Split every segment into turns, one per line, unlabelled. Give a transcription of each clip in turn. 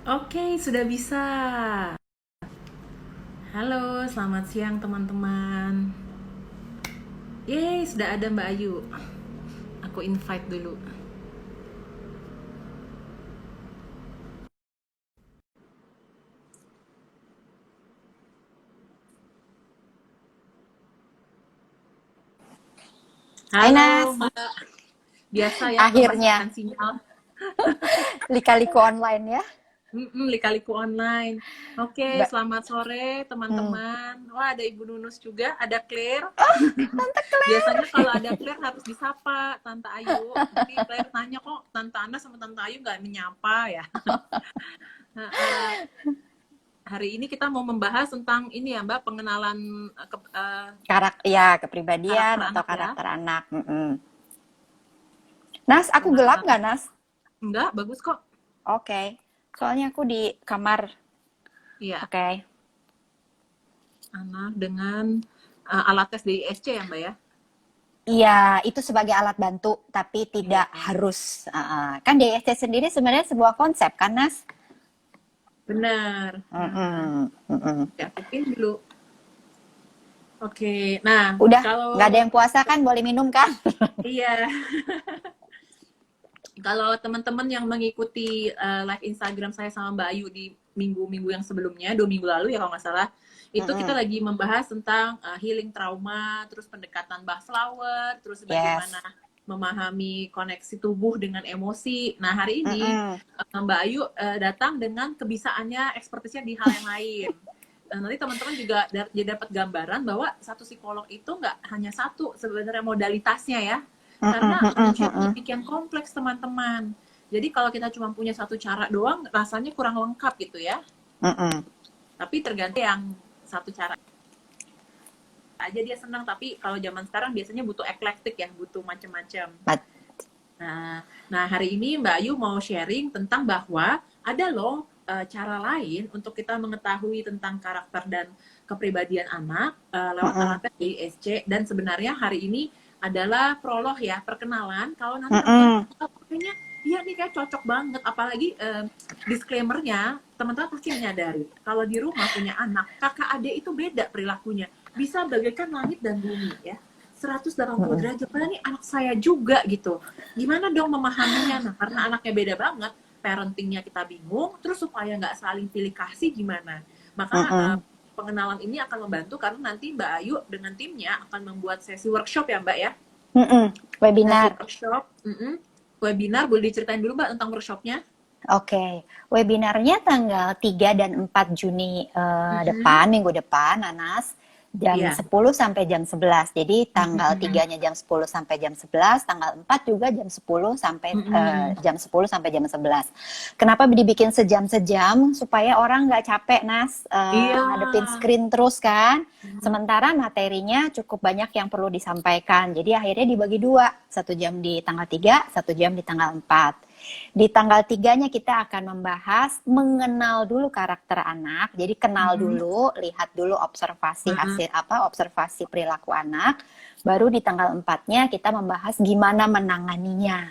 Oke, sudah bisa. Halo, selamat siang teman-teman. Yeay, sudah ada Mbak Ayu. Aku invite dulu.
Hai
Halo,
Nas,
Mbak. Biasa ya
akhirnya
mempertahankan sinyal.
lika-liku online ya.
Lika-liku online. Oke,
Mbak,
selamat sore
hmm.
teman-teman. Wah, ada Ibu Nunus juga, ada Claire.
Tante Claire.
Biasanya kalau ada Claire harus disapa, Tante Ayu. Nanti Claire tanya kok Tante Ana sama Tante Ayu nggak menyapa ya. Hari ini kita mau membahas tentang ini ya Mbak, pengenalan
Ya, kepribadian
karakter
atau
anak ya.
karakter anak. Nas, aku gelap
Nah,
nggak Nas?
enggak, bagus kok.
Oke, soalnya aku di kamar.
Iya,
Oke.
anak dengan alat tes DISC ya Mbak ya.
Iya, itu sebagai alat bantu, tapi tidak
Iya,
harus. Kan DSC sendiri sebenarnya sebuah konsep kan Nas?
benar.
Mm-mm, mm-mm.
Ya, aku pin dulu. Oke, nah
Udah, nggak ada
kalau
yang puasa kan? Boleh minum kan?
iya, kalau teman-teman yang mengikuti live Instagram saya sama Mbak Ayu di minggu-minggu yang sebelumnya, 2 minggu lalu ya kalau nggak salah, itu kita
Mm-mm.
lagi membahas tentang healing trauma, terus pendekatan Mbak Flower, terus bagaimana
Yes.
memahami koneksi tubuh dengan emosi. Nah hari ini
Mm-mm.
Mbak Ayu datang dengan kebisaannya, ekspertisnya di hal yang lain. Nanti teman-teman juga dapat gambaran bahwa satu psikolog itu nggak hanya satu sebenarnya modalitasnya ya,
Mm-mm,
karena
mm-mm,
manusia
mm-mm.
demikian kompleks teman-teman. Jadi kalau kita cuma punya satu cara doang, rasanya kurang lengkap gitu ya.
Mm-mm.
Tapi tergantung yang satu cara aja dia senang. Tapi kalau zaman sekarang biasanya butuh eklektik ya, butuh macam-macam.
Mat-
Nah, hari ini Mbak Ayu mau sharing tentang bahwa ada loh cara lain untuk kita mengetahui tentang karakter dan kepribadian anak lewat
Mm-mm.
alat tes DISC. Dan sebenarnya hari ini adalah prolog ya, perkenalan. Kalau nanti teman-teman
Mm-mm.
kayaknya iya nih kayak cocok banget, apalagi disclaimer-nya teman-teman pasti menyadari kalau di rumah punya anak, kakak adik itu beda perilakunya, bisa bagaikan langit dan bumi ya, 180
Mm-mm.
derajat. Padahal ini anak saya juga gitu. Gimana dong memahaminya? Nah, karena anaknya beda banget, parentingnya kita bingung, terus supaya nggak saling pilih kasih gimana? Maka
Mm-mm.
pengenalan ini akan membantu karena nanti Mbak Ayu dengan timnya akan membuat sesi workshop ya Mbak ya.
Mm-mm.
Sesi
Webinar.
workshop, webinar, boleh diceritain dulu Mbak tentang workshopnya?
Oke, webinarnya tanggal 3 dan 4 Juni
Mm-mm.
depan, minggu depan, Nanas, jam
Iya.
10 sampai jam 11. Jadi tanggal
Mm-mm.
3-nya jam 10 sampai jam 11, tanggal 4 juga jam 10 sampai
Mm-mm.
jam 11. Kenapa dibikin sejam-sejam? Supaya orang nggak capek, Nas,
Iya.
ngadepin screen terus kan. Sementara materinya cukup banyak yang perlu disampaikan. Jadi akhirnya dibagi dua, 1 jam di tanggal 3, 1 jam di tanggal 4. Di tanggal 3-nya kita akan membahas mengenal dulu karakter anak. Jadi kenal
Mm-mm.
dulu, lihat dulu observasi
Mm-mm.
hasil observasi perilaku anak. Baru di tanggal 4-nya kita membahas gimana menanganinya.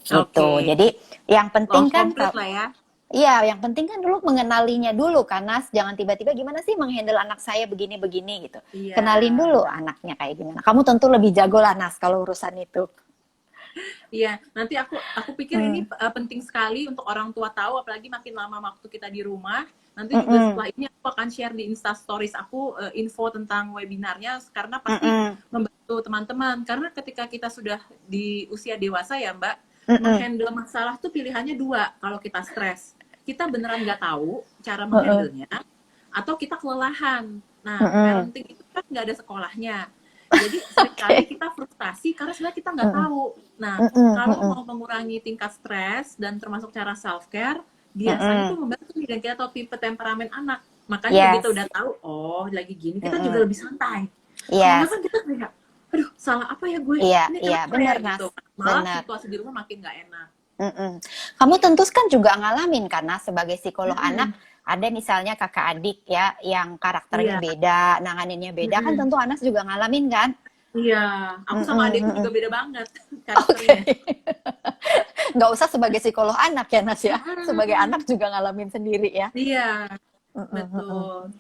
Gitu.
Oke.
Jadi yang penting kan
Komplit lah ya.
iya, yang penting kan dulu mengenalinya dulu kan Nas. Jangan tiba-tiba gimana sih menghandle anak saya begini-begini gitu.
Iya.
Kenalin dulu anaknya kayak gimana. Kamu tentu lebih jago lah Nas kalau urusan itu.
Iya, nanti aku pikir
Hmm.
ini penting sekali untuk orang tua tahu, apalagi makin lama waktu kita di rumah. Nanti juga
Mm-mm.
setelah ini aku akan share di Insta Stories aku info tentang webinarnya, karena pasti
Mm-mm.
membantu teman-teman. Karena ketika kita sudah di usia dewasa ya Mbak,
Mm-mm.
menghandle masalah tuh pilihannya dua. Kalau kita stres, kita beneran nggak tahu cara
Mm-mm.
menghandlenya, atau kita kelelahan. Nah,
Mm-mm.
parenting itu kan nggak ada sekolahnya. Jadi seringkali
Oke.
kita frustasi karena sebenarnya kita nggak
Mm-mm.
tahu. Nah,
Mm-mm.
kalau
Mm-mm.
mau mengurangi tingkat stres dan termasuk cara self care, biasanya
Mm-mm.
tuh membantu nih, dan kita tahu tipe temperamen anak. Makanya begitu
Yes.
udah tahu, oh lagi gini, kita juga
Mm-mm.
lebih santai. Kalau nggak
Yes.
kan kita kayak, aduh salah apa ya gue?
Iya,
Ini
iya,
kenapa ya
bener Nas.
gitu. Malah
Bener.
situasi di rumah makin nggak enak.
Mm-mm. Kamu tentu kan juga ngalamin karena sebagai psikolog anak
Mm-mm.
ada misalnya kakak adik ya yang karakternya
Iya.
beda, nanganinnya beda kan
Mm-mm.
tentu anak juga ngalamin kan?
Iya, aku sama adikku juga beda banget
Oke.
karakternya.
Nggak usah sebagai psikolog anak ya Nas ya. Sebagai
Mm-mm.
anak juga ngalamin sendiri ya.
Iya,
Mm-mm.
betul.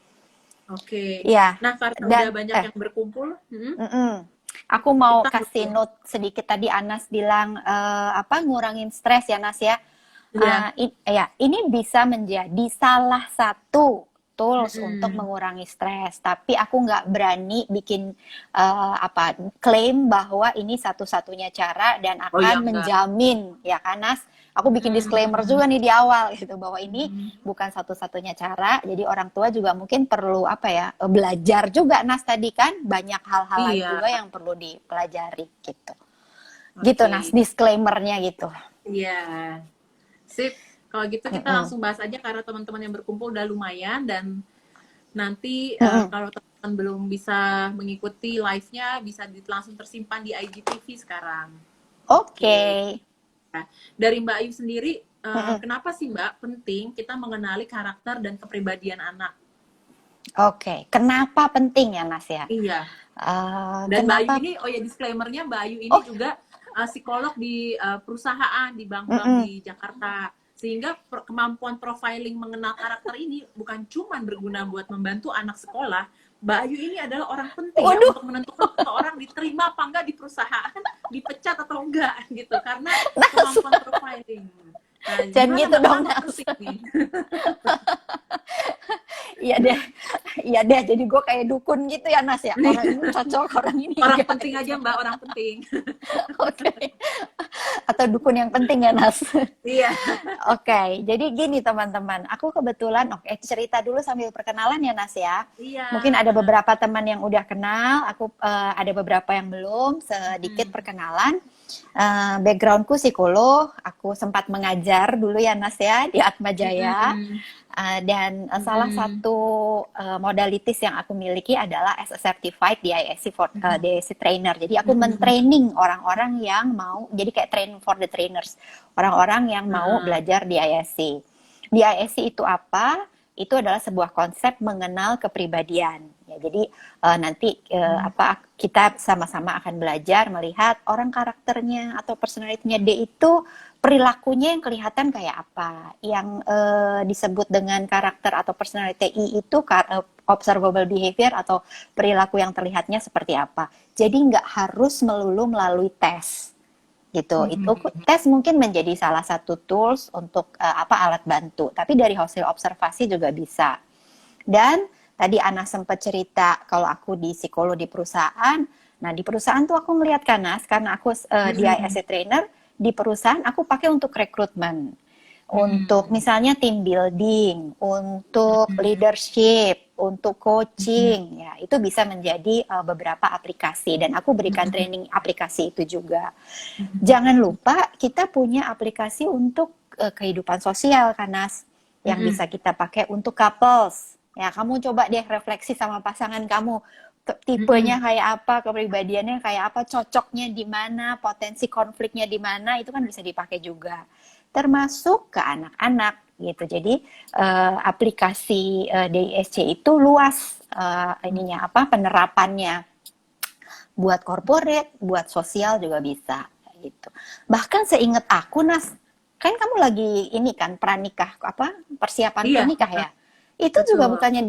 Oke.
Iya.
Nah, karena
Dan
udah banyak yang berkumpul,
mm-mm. Aku mau
kita
kasih
ngobrol.
note sedikit tadi Anas bilang apa ngurangin stres ya Nas ya.
Iya.
Ya, ini bisa menjadi salah satu tools untuk
Mm-mm.
mengurangi stres. Tapi aku nggak berani bikin apa klaim bahwa ini satu-satunya cara dan
Oh iya,
akan
enggak.
menjamin ya kan Nas. Aku bikin disclaimer
Mm-mm.
juga nih di awal gitu bahwa ini
Mm-mm.
bukan satu-satunya cara. Jadi orang tua juga mungkin perlu apa ya belajar juga Nas tadi kan banyak hal-hal lain
Iya,
juga yang perlu dipelajari gitu. Gitu
oke.
Nas disclaimernya gitu.
Iya, sip. Kalau gitu kita
Mm-mm.
langsung bahas aja karena teman-teman yang berkumpul udah lumayan dan nanti
Mm-mm.
kalau teman-teman belum bisa mengikuti live-nya bisa langsung tersimpan di IGTV sekarang.
Oke.
Oke. Nah, dari Mbak Ayu sendiri,
Mm-mm.
kenapa sih Mbak penting kita mengenali karakter dan kepribadian anak?
Oke, kenapa penting ya Nas ya?
Iya. Dan Mbak Ayu
Kenapa?
ini, oh ya disclaimer-nya, Mbak Ayu ini
Oh,
juga psikolog di perusahaan di bank-bank
mm-mm.
di Jakarta. Sehingga kemampuan profiling mengenal karakter ini bukan cuma berguna buat membantu anak sekolah. Mbak Ayu ini adalah orang penting ya
Waduh,
untuk menentukan seseorang diterima apa enggak di perusahaan, dipecat atau enggak gitu. Karena
Nas,
kemampuan profiling. Nah,
jangan
gimana
gitu
Mbak?
dong
Kenapa
Nas.
penting nih?
Iya deh, iya deh. Jadi gue kayak dukun gitu ya Nas ya. Orang ini cocok, orang ini
Orang
enggak.
penting aja Mbak, orang penting.
Oke. Atau dukun yang penting ya Nas.
Iya.
Oke, jadi gini teman-teman. Aku kebetulan, oke cerita dulu sambil perkenalan ya Nas ya.
Iya.
Mungkin ada beberapa teman yang udah kenal, aku ada beberapa yang belum. Sedikit
Hmm.
perkenalan. Backgroundku psikolog, aku sempat mengajar dulu ya Nas ya di Atma Jaya.
Mm-mm.
Dan salah
Mm-mm.
satu modalities yang aku miliki adalah as a certified DISC for DISC trainer. Jadi aku
Mm-mm.
mentraining orang-orang yang mau jadi kayak training for the trainers, orang-orang yang mau
Heeh.
belajar DISC. DISC itu apa? Itu adalah sebuah konsep mengenal kepribadian. Ya, jadi nanti apa kita sama-sama akan belajar melihat orang karakternya atau personality-nya D itu perilakunya yang kelihatan kayak apa. Yang disebut dengan karakter atau personality I itu observable behavior atau perilaku yang terlihatnya seperti apa. Jadi nggak harus melulu melalui tes gitu. Itu tes mungkin menjadi salah satu tools untuk alat bantu. Tapi dari hasil observasi juga bisa. Dan tadi Ana sempat cerita kalau aku di psikolog di perusahaan. Nah di perusahaan tuh aku ngeliat kan Nas, karena aku DISC trainer di perusahaan aku pakai untuk rekrutmen, untuk misalnya team building, untuk leadership, untuk coaching, ya itu bisa menjadi beberapa aplikasi dan aku berikan training aplikasi itu juga. Jangan lupa kita punya aplikasi untuk kehidupan sosial kan Nas, yang bisa kita pakai untuk couples. Ya kamu coba deh refleksi sama pasangan kamu, tipenya kayak apa, kepribadiannya kayak apa, cocoknya di mana, potensi konfliknya di mana, itu kan bisa dipakai juga. Termasuk ke anak-anak gitu. Jadi aplikasi DISC itu luas ininya apa penerapannya. Buat corporate, buat sosial juga bisa gitu. Bahkan seingat aku Nas, kan kamu lagi ini kan pranikah apa persiapan
Iya,
pranikah ya? Itu juga
betul.
bukannya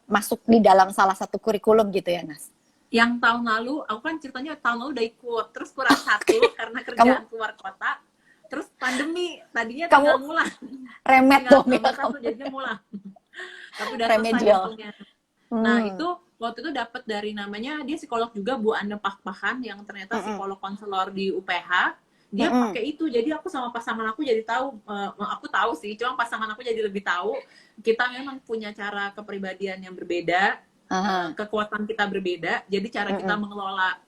masuk di dalam salah satu kurikulum gitu ya, Nas?
Yang tahun lalu, aku kan ceritanya tahun lalu udah ikut, terus kurang satu karena
Kamu
kerjaan keluar kota, terus pandemi, tadinya
kamu
tinggal ngulang,
remet
tinggal
dong ya
nomor
kamu.
satu jadinya ngulang, tapi udah selesai
Remedial.
untungnya. Nah itu waktu itu dapat dari namanya dia psikolog juga Bu Anda Pahpahan yang ternyata psikolog konselor di UPH. Dia pakai itu, jadi aku sama pasangan aku jadi tahu, aku tahu sih, cuma pasangan aku jadi lebih tahu kita memang punya cara kepribadian yang berbeda, kekuatan kita berbeda, jadi cara kita mengelola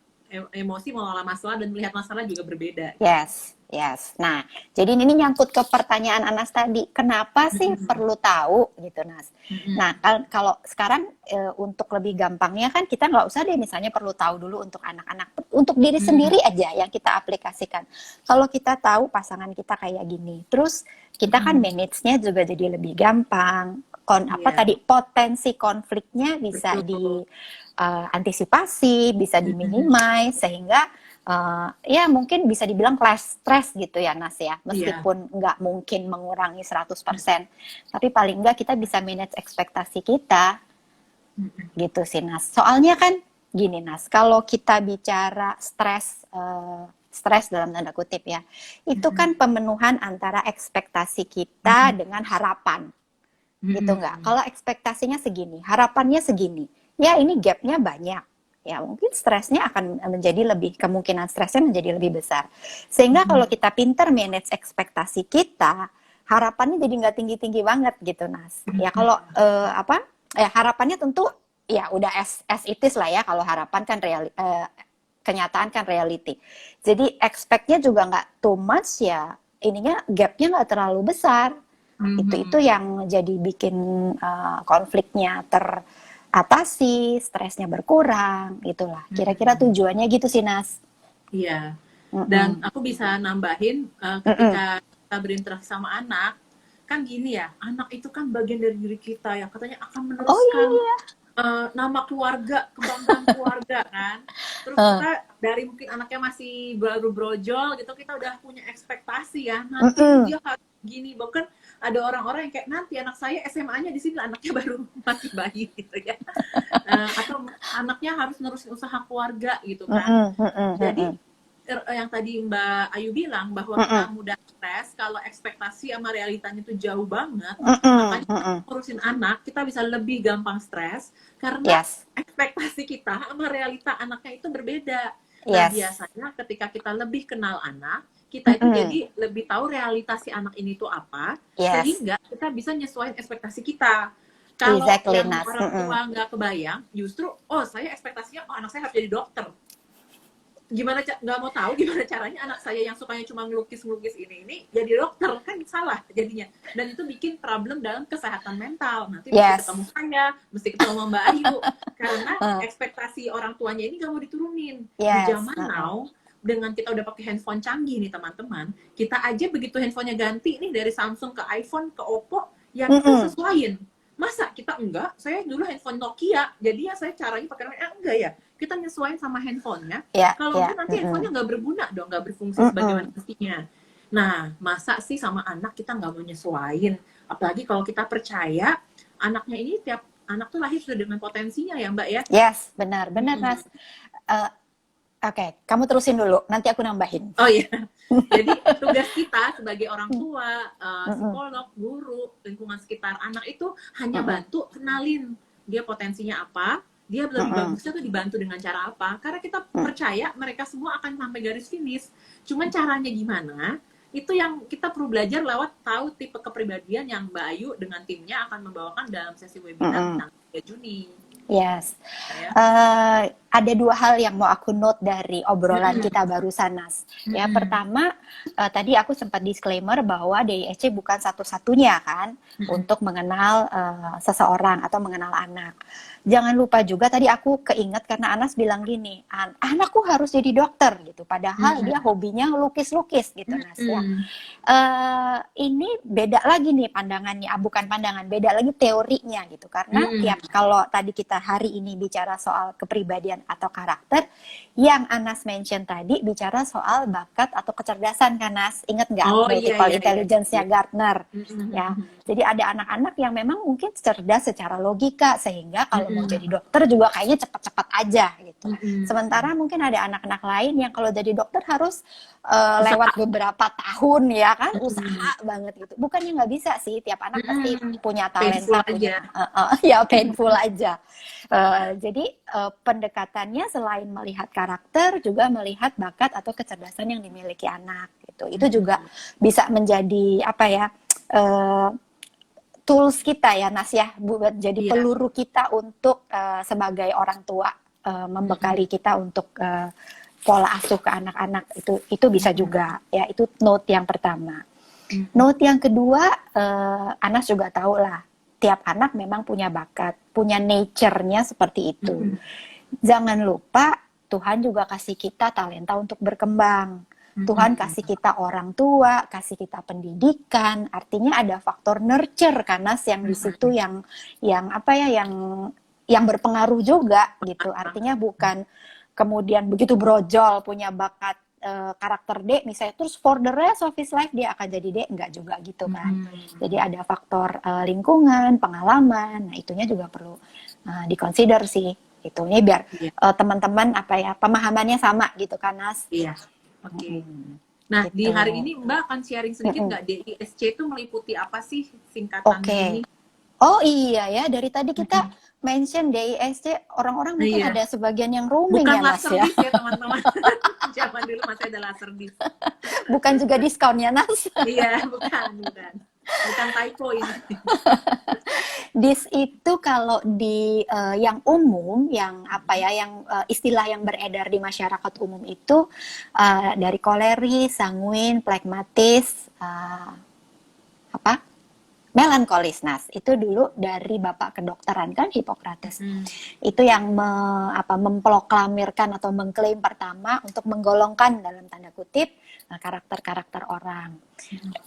emosi, mengelola masalah dan melihat masalah juga berbeda.
Yes, yes. Nah, jadi ini nyangkut ke pertanyaan Anas tadi. Kenapa sih perlu tahu gitu, Nas? Nah, kalau sekarang untuk lebih gampangnya kan kita nggak usah deh misalnya perlu tahu dulu untuk anak-anak. Untuk diri sendiri aja yang kita aplikasikan. Kalau kita tahu pasangan kita kayak gini, terus kita kan manage-nya juga jadi lebih gampang.
Iya,
potensi konfliknya bisa
betul.
diantisipasi, bisa diminimize sehingga ya mungkin bisa dibilang less stress gitu ya Nas ya,
Iya.
meskipun nggak mungkin mengurangi 100%, tapi paling nggak kita bisa manage ekspektasi kita gitu sih Nas. Soalnya kan gini Nas, kalau kita bicara stres dalam tanda kutip ya, itu kan pemenuhan antara ekspektasi kita dengan harapan, gitu nggak? Kalau ekspektasinya segini, harapannya segini, ya ini gapnya banyak. Ya mungkin stresnya akan menjadi lebih, kemungkinan stresnya menjadi lebih besar. Sehingga kalau kita pinter manage ekspektasi kita, harapannya jadi nggak tinggi-tinggi banget gitu Nas. Ya kalau harapannya tentu ya udah as it is lah ya, kalau harapan kan kenyataan kan reality. Jadi expect-nya juga nggak too much ya, ininya gapnya nggak terlalu besar. Itu yang jadi bikin konfliknya teratasi, stresnya berkurang, itulah. Kira-kira tujuannya gitu sih Nas.
Iya. Dan
Mm-mm.
aku bisa nambahin
Mm-mm.
ketika kita berinteraksi sama anak, kan gini ya, anak itu kan bagian dari diri kita ya, katanya akan
Oh
meneruskan
iya.
nama keluarga, kebanggaan keluarga kan. Terus
Uh,
kita dari mungkin anaknya masih baru brojol gitu, kita udah punya ekspektasi ya, nanti tuh
mm-mm.
dia harus gini. Bahkan ada orang-orang yang kayak nanti anak saya SMA-nya di sini, anaknya baru masih bayi gitu ya. Atau anaknya harus nerusin usaha keluarga gitu kan.
Mm-mm. Mm-mm.
Jadi
Mm-mm.
yang tadi Mbak Ayu bilang bahwa
Mm-mm.
kita mudah stres kalau ekspektasi sama realitanya itu jauh banget,
Mm-mm.
makanya
Mm-mm.
ngurusin anak kita bisa lebih gampang stres karena
Yes.
ekspektasi kita sama realita anaknya itu berbeda. Nah,
Yes.
biasanya ketika kita lebih kenal anak, kita itu
Mm-mm.
jadi lebih tahu realitas si anak ini tuh apa,
Yes.
sehingga kita bisa nyesuaiin ekspektasi kita. Kalau
Exactly
yang
Nas.
orang
Mm-mm.
tua nggak kebayang, justru, oh saya ekspektasinya, oh anak saya harus jadi dokter, gimana nggak mau tahu gimana caranya anak saya yang sukanya cuma ngelukis ini jadi dokter, kan salah jadinya. Dan itu bikin problem dalam kesehatan mental, nanti mesti
Yes.
ketemu saya, mesti ketemu Mbak Ayu, karena
Uh,
ekspektasi orang tuanya ini nggak mau diturunin. Di
yes.
zaman now, dengan kita udah pakai handphone canggih nih teman-teman, kita aja begitu handphonenya ganti nih dari Samsung ke iPhone ke Oppo, ya kita
Mm-mm.
sesuaiin. Masa kita enggak, saya dulu handphone Nokia, jadi ya saya caranya pakai enggak ya, kita nyesuaiin sama handphonenya.
Ya,
Kalau
ya.
enggak nanti
Mm-mm.
handphonenya nggak berguna dong, nggak berfungsi sebagaimana
Mm-mm.
mestinya. Nah, masa sih sama anak kita nggak mau nyesuaiin? Apalagi kalau kita percaya anaknya ini, tiap anak tuh lahir sudah dengan potensinya ya Mbak ya.
Yes, benar, benar Nas. Uh, Oke, kamu terusin dulu, nanti aku nambahin.
Oh iya, jadi tugas kita sebagai orang tua,
Mm-mm.
psikolog, guru, lingkungan sekitar anak itu hanya
Mm-mm.
bantu kenalin dia potensinya apa, dia lebih
Mm-mm.
bagusnya tuh dibantu dengan cara apa. Karena kita percaya mereka semua akan sampai garis finish. Cuman caranya gimana? Itu yang kita perlu belajar lewat tahu tipe kepribadian yang Mbak Ayu dengan timnya akan membawakan dalam sesi webinar
Mm-mm.
tanggal 3 Juni.
Yes.
Ya.
Ada dua hal yang mau aku note dari obrolan kita barusan, Nas. Ya, pertama, tadi aku sempat disclaimer bahwa DISC bukan satu-satunya kan untuk mengenal seseorang atau mengenal anak. Jangan lupa juga tadi aku keinget karena Anas bilang gini, anakku harus jadi dokter gitu. Padahal dia hobinya lukis-lukis gitu, Nas ya. Ini beda lagi nih pandangannya, bukan pandangan, beda lagi teorinya gitu. Karena kalau tadi kita hari ini bicara soal kepribadian atau karakter, yang Anas mention tadi bicara soal bakat atau kecerdasan kan Nas, inget nggak multiple intelligence-nya Gartner ya. Jadi ada anak-anak yang memang mungkin cerdas secara logika sehingga kalau mau jadi dokter juga kayaknya cepat-cepat aja gitu. Sementara mungkin ada anak-anak lain yang kalau jadi dokter harus lewat beberapa tahun ya kan, usaha banget gitu. Bukannya nggak bisa sih, tiap anak pasti punya talenta, punya ya painful aja. Jadi pendekatannya selain melihat karakter juga melihat bakat atau kecerdasan yang dimiliki anak gitu. Itu juga bisa menjadi apa ya, tools kita ya Nas ya, buat jadi peluru kita untuk sebagai orang tua, membekali kita untuk pola asuh ke anak-anak. Itu bisa juga ya. Itu note yang pertama. Note yang kedua, Anas juga tahu lah, tiap anak memang punya bakat, punya nature-nya seperti itu. Jangan lupa Tuhan juga kasih kita talenta untuk berkembang. Tuhan kasih kita orang tua, kasih kita pendidikan, artinya ada faktor nurture karena yang di situ yang apa ya yang berpengaruh juga gitu. Artinya bukan kemudian begitu brojol punya bakat karakter D misalnya terus for the rest of his life dia akan jadi D, enggak juga gitu kan. Jadi ada faktor lingkungan, pengalaman, nah itunya juga perlu dikonsider sih. Itu ini biar teman-teman apa ya pemahamannya sama gitu kan Nas.
Iya. Oke. Nah,
Gitu.
di hari ini Mbak akan sharing sedikit nggak DISC itu meliputi apa sih singkatannya ini?
Oh iya ya, dari tadi kita mention DISC, orang-orang mungkin ada sebagian yang roaming
bukan
ya Nas ya.
laser disc ya teman-teman. Zaman dulu masih ada laser disc.
Bukan juga diskon ya Nas.
Iya, bukan. Bukan typo ini.
Dis itu kalau di yang umum, yang apa ya, yang istilah yang beredar di masyarakat umum itu dari koleris, sanguin, plekmatis, melankolis. Nas itu dulu dari bapak kedokteran kan Hippocrates. Itu yang memproklamirkan atau mengklaim pertama untuk menggolongkan dalam tanda kutip karakter-karakter orang.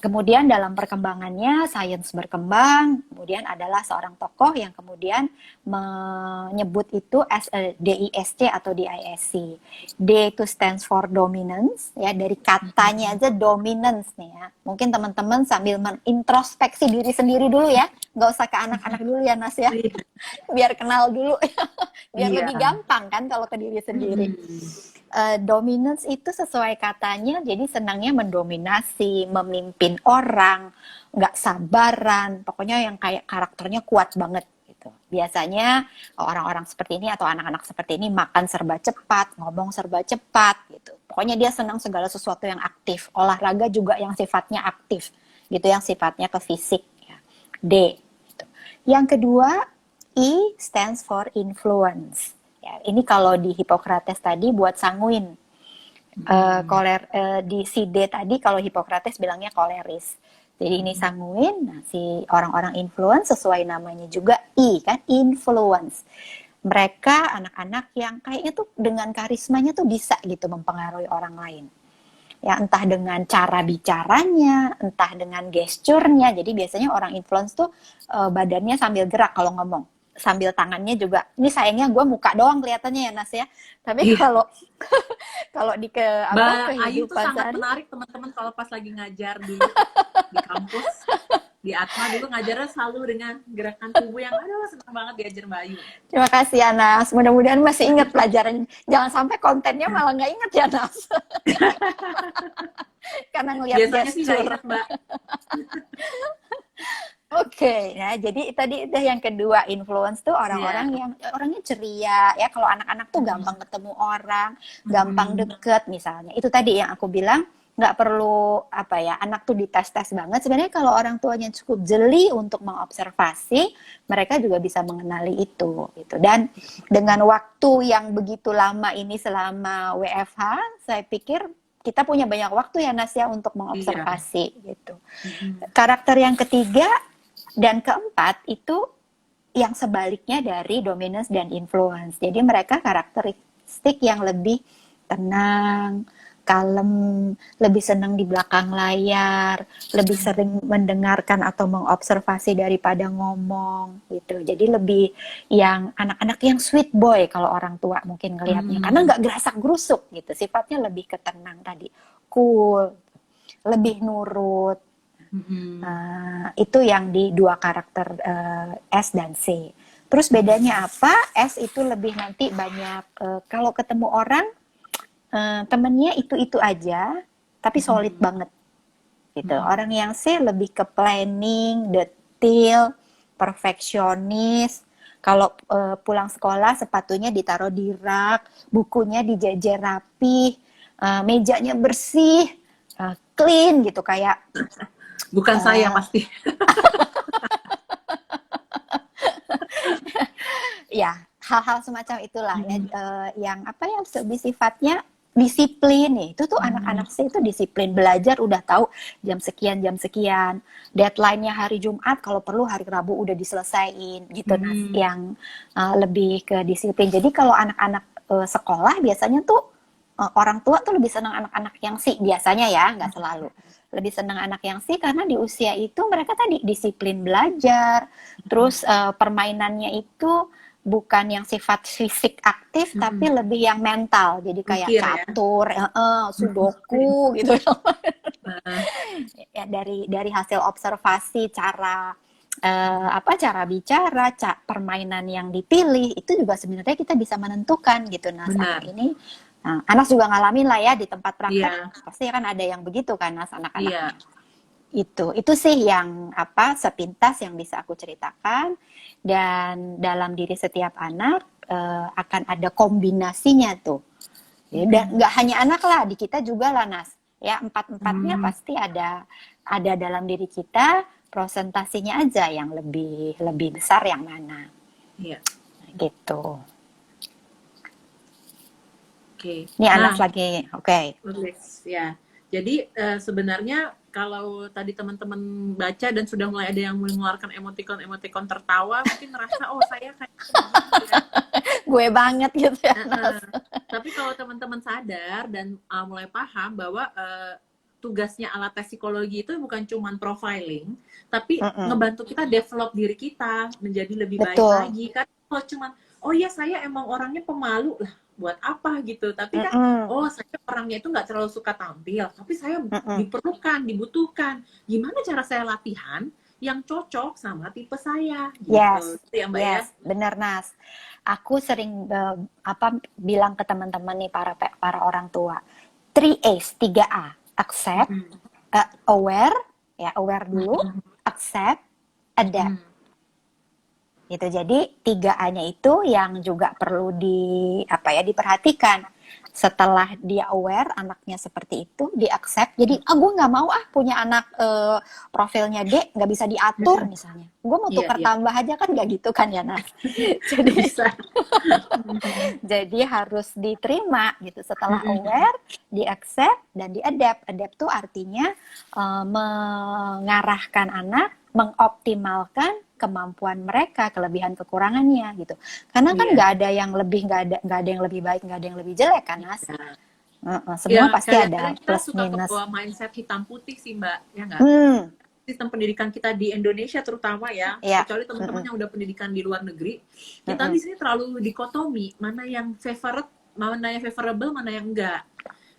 Kemudian dalam perkembangannya sains berkembang, kemudian adalah seorang tokoh yang kemudian menyebut itu as a DISC atau DISC. D itu stands for dominance, ya dari katanya aja dominance nih ya. Mungkin teman-teman sambil menintrospeksi diri sendiri dulu ya, nggak usah ke anak-anak dulu ya Nas ya, biar kenal dulu, biar lebih gampang kan kalau ke diri sendiri. Dominance itu sesuai katanya, jadi senangnya mendominasi, memimpin orang, nggak sabaran, pokoknya yang kayak karakternya kuat banget gitu. Biasanya orang-orang seperti ini atau anak-anak seperti ini makan serba cepat, ngomong serba cepat gitu. Pokoknya dia senang segala sesuatu yang aktif, olahraga juga yang sifatnya aktif, gitu yang sifatnya ke fisik. Ya. D. Gitu. Yang kedua, I stands for influence. Ya, ini kalau di Hippocrates tadi buat sanguin, di si D tadi kalau Hippocrates bilangnya koleris. Jadi ini sanguin, nah si orang-orang influence sesuai namanya juga I kan, influence. Mereka anak-anak yang kayaknya tuh dengan karismanya tuh bisa gitu mempengaruhi orang lain. Ya entah dengan cara bicaranya, entah dengan gesturnya. Jadi biasanya orang influence tuh badannya sambil gerak kalau ngomong. Sambil tangannya juga, ini sayangnya gue muka doang kelihatannya ya Nas ya, tapi kalau di
Mbak Ayu tuh
kehidupan
sangat menarik teman-teman kalau pas lagi ngajar dulu di kampus, di Atma dulu ngajarnya selalu dengan gerakan tubuh yang senang banget diajar Mbak Ayu.
Terima kasih ya Nas, mudah-mudahan masih ingat pelajaran, jangan sampai kontennya malah nggak ingat ya Nas. Karena ngelihat
biasanya sih nggak ingat Mbak.
Oke, nah jadi tadi itu yang kedua, influence tuh orang-orang yang orangnya ceria ya. Kalau anak-anak tuh gampang ketemu orang, gampang deket misalnya. Itu tadi yang aku bilang nggak perlu anak tuh dites-tes banget. Sebenarnya kalau orang tuanya cukup jeli untuk mengobservasi, mereka juga bisa mengenali itu gitu. Dan dengan waktu yang begitu lama ini selama WFH, saya pikir kita punya banyak waktu ya Nas ya untuk mengobservasi gitu. Karakter yang ketiga dan keempat itu yang sebaliknya dari dominance dan influence. Jadi mereka karakteristik yang lebih tenang, kalem, lebih senang di belakang layar, lebih sering mendengarkan atau mengobservasi daripada ngomong gitu. Jadi lebih yang anak-anak yang sweet boy kalau orang tua mungkin ngelihatnya, karena nggak gerasak gerusuk gitu. Sifatnya lebih ketenang tadi, cool, lebih nurut. Itu yang di dua karakter S dan C. Terus bedanya apa? S itu lebih nanti banyak kalau ketemu orang temennya itu aja, tapi solid banget gitu. Orang yang C lebih ke planning, detail, perfeksionis. Kalau pulang sekolah sepatunya ditaruh di rak, bukunya dijejer rapi, mejanya bersih, clean gitu kayak.
Bukan saya pasti.
Ya, hal-hal semacam itulah ya, yang lebih sifatnya disiplin nih. Itu tuh anak-anak saya itu disiplin, belajar udah tahu jam sekian, deadline-nya hari Jumat, kalau perlu hari Rabu udah diselesain gitu. Yang lebih ke disiplin. Jadi kalau anak-anak sekolah biasanya tuh orang tua tuh lebih senang anak-anak yang si, biasanya ya, nggak selalu. Lebih senang anak yang si karena di usia itu mereka tadi disiplin belajar, terus permainannya itu bukan yang sifat fisik aktif, tapi lebih yang mental. Jadi kayak
Mikir ya.
catur, sudoku gitu.
Nah,
Ya, dari hasil observasi cara cara bicara, permainan yang dipilih itu juga sebenarnya kita bisa menentukan gitu. Nah,
benar.
anak ini, nah, Anas juga ngalamin lah ya di tempat praktek,
Iya,
pasti kan ada yang begitu kan, Nas,
iya.
anak-anaknya. Itu sih yang sepintas yang bisa aku ceritakan. Dan dalam diri setiap anak akan ada kombinasinya tuh. Ya, dan nggak hanya anak lah, di kita juga lah, Nas. Ya, empat-empatnya pasti ada dalam diri kita. Prosentasinya aja yang lebih besar yang mana.
Iya.
Gitu.
Oke.
Ini Anas
Nah,
lagi, oke.
nulis ya. Jadi sebenarnya kalau tadi teman-teman baca dan sudah mulai ada yang mengeluarkan emoticon tertawa, mungkin ngerasa oh saya kayak begini ya.
Gue banget gitu ya, Nas.
Tapi kalau teman-teman sadar dan mulai paham bahwa tugasnya alat tes psikologi itu bukan cuma profiling, tapi ngebantu kita develop diri kita menjadi lebih baik
Betul.
lagi. Kan kalau cuma oh ya saya emang orangnya pemalu lah, buat apa gitu. Tapi kan oh saya orangnya itu nggak terlalu suka tampil, tapi saya dibutuhkan. Gimana cara saya latihan yang cocok sama tipe saya gitu.
Yes,
Itu ya, Mbak ya.
yes, benar, Nas. Aku sering bilang ke teman-teman nih, para orang tua, 3A's, 3A, accept, aware, ya aware dulu, accept, adapt. Gitu. Jadi 3A-nya itu yang juga perlu diperhatikan. Setelah dia aware anaknya seperti itu, di accept. Jadi gue nggak mau punya anak profilnya D nggak bisa diatur misalnya. Gue mau tukar tambah aja kan nggak gitu kan ya, Nas. Jadi
Bisa.
jadi harus diterima gitu. Setelah aware, di accept dan di adapt. Adapt tuh artinya mengarahkan anak, mengoptimalkan kemampuan mereka, kelebihan kekurangannya gitu. Karena kan nggak ada yang lebih, nggak ada yang lebih baik, nggak ada yang lebih jelek kan, Nas. Semua pasti ada plus
suka
minus.
kebawa mindset hitam putih sih, Mbak, ya nggak? Sistem pendidikan kita di Indonesia terutama ya, kecuali teman-teman yang udah pendidikan di luar negeri, kita di sini terlalu dikotomi, mana yang favorable, mana yang enggak.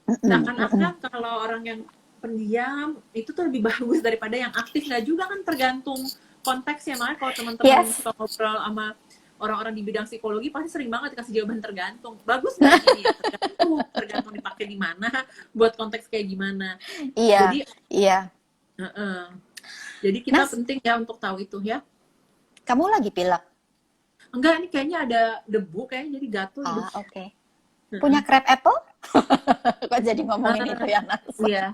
Seakan-akan kalau orang yang pendiam itu tuh lebih bagus daripada yang aktif. Nggak juga kan, tergantung konteksnya. Makanya kalau teman-teman suka ngobrol sama orang-orang di bidang psikologi pasti sering banget dikasih jawaban tergantung. Bagus nggak ini ya? Tergantung dipakai di mana, buat konteks kayak gimana.
Iya.
Jadi,
iya.
Jadi kita penting ya untuk tahu itu ya.
Kamu lagi pilek?
Enggak, ini kayaknya ada debu kayaknya jadi gatul.
Oke. Punya crab apple? Kok jadi ngomongin itu ya, Nas?
Iya.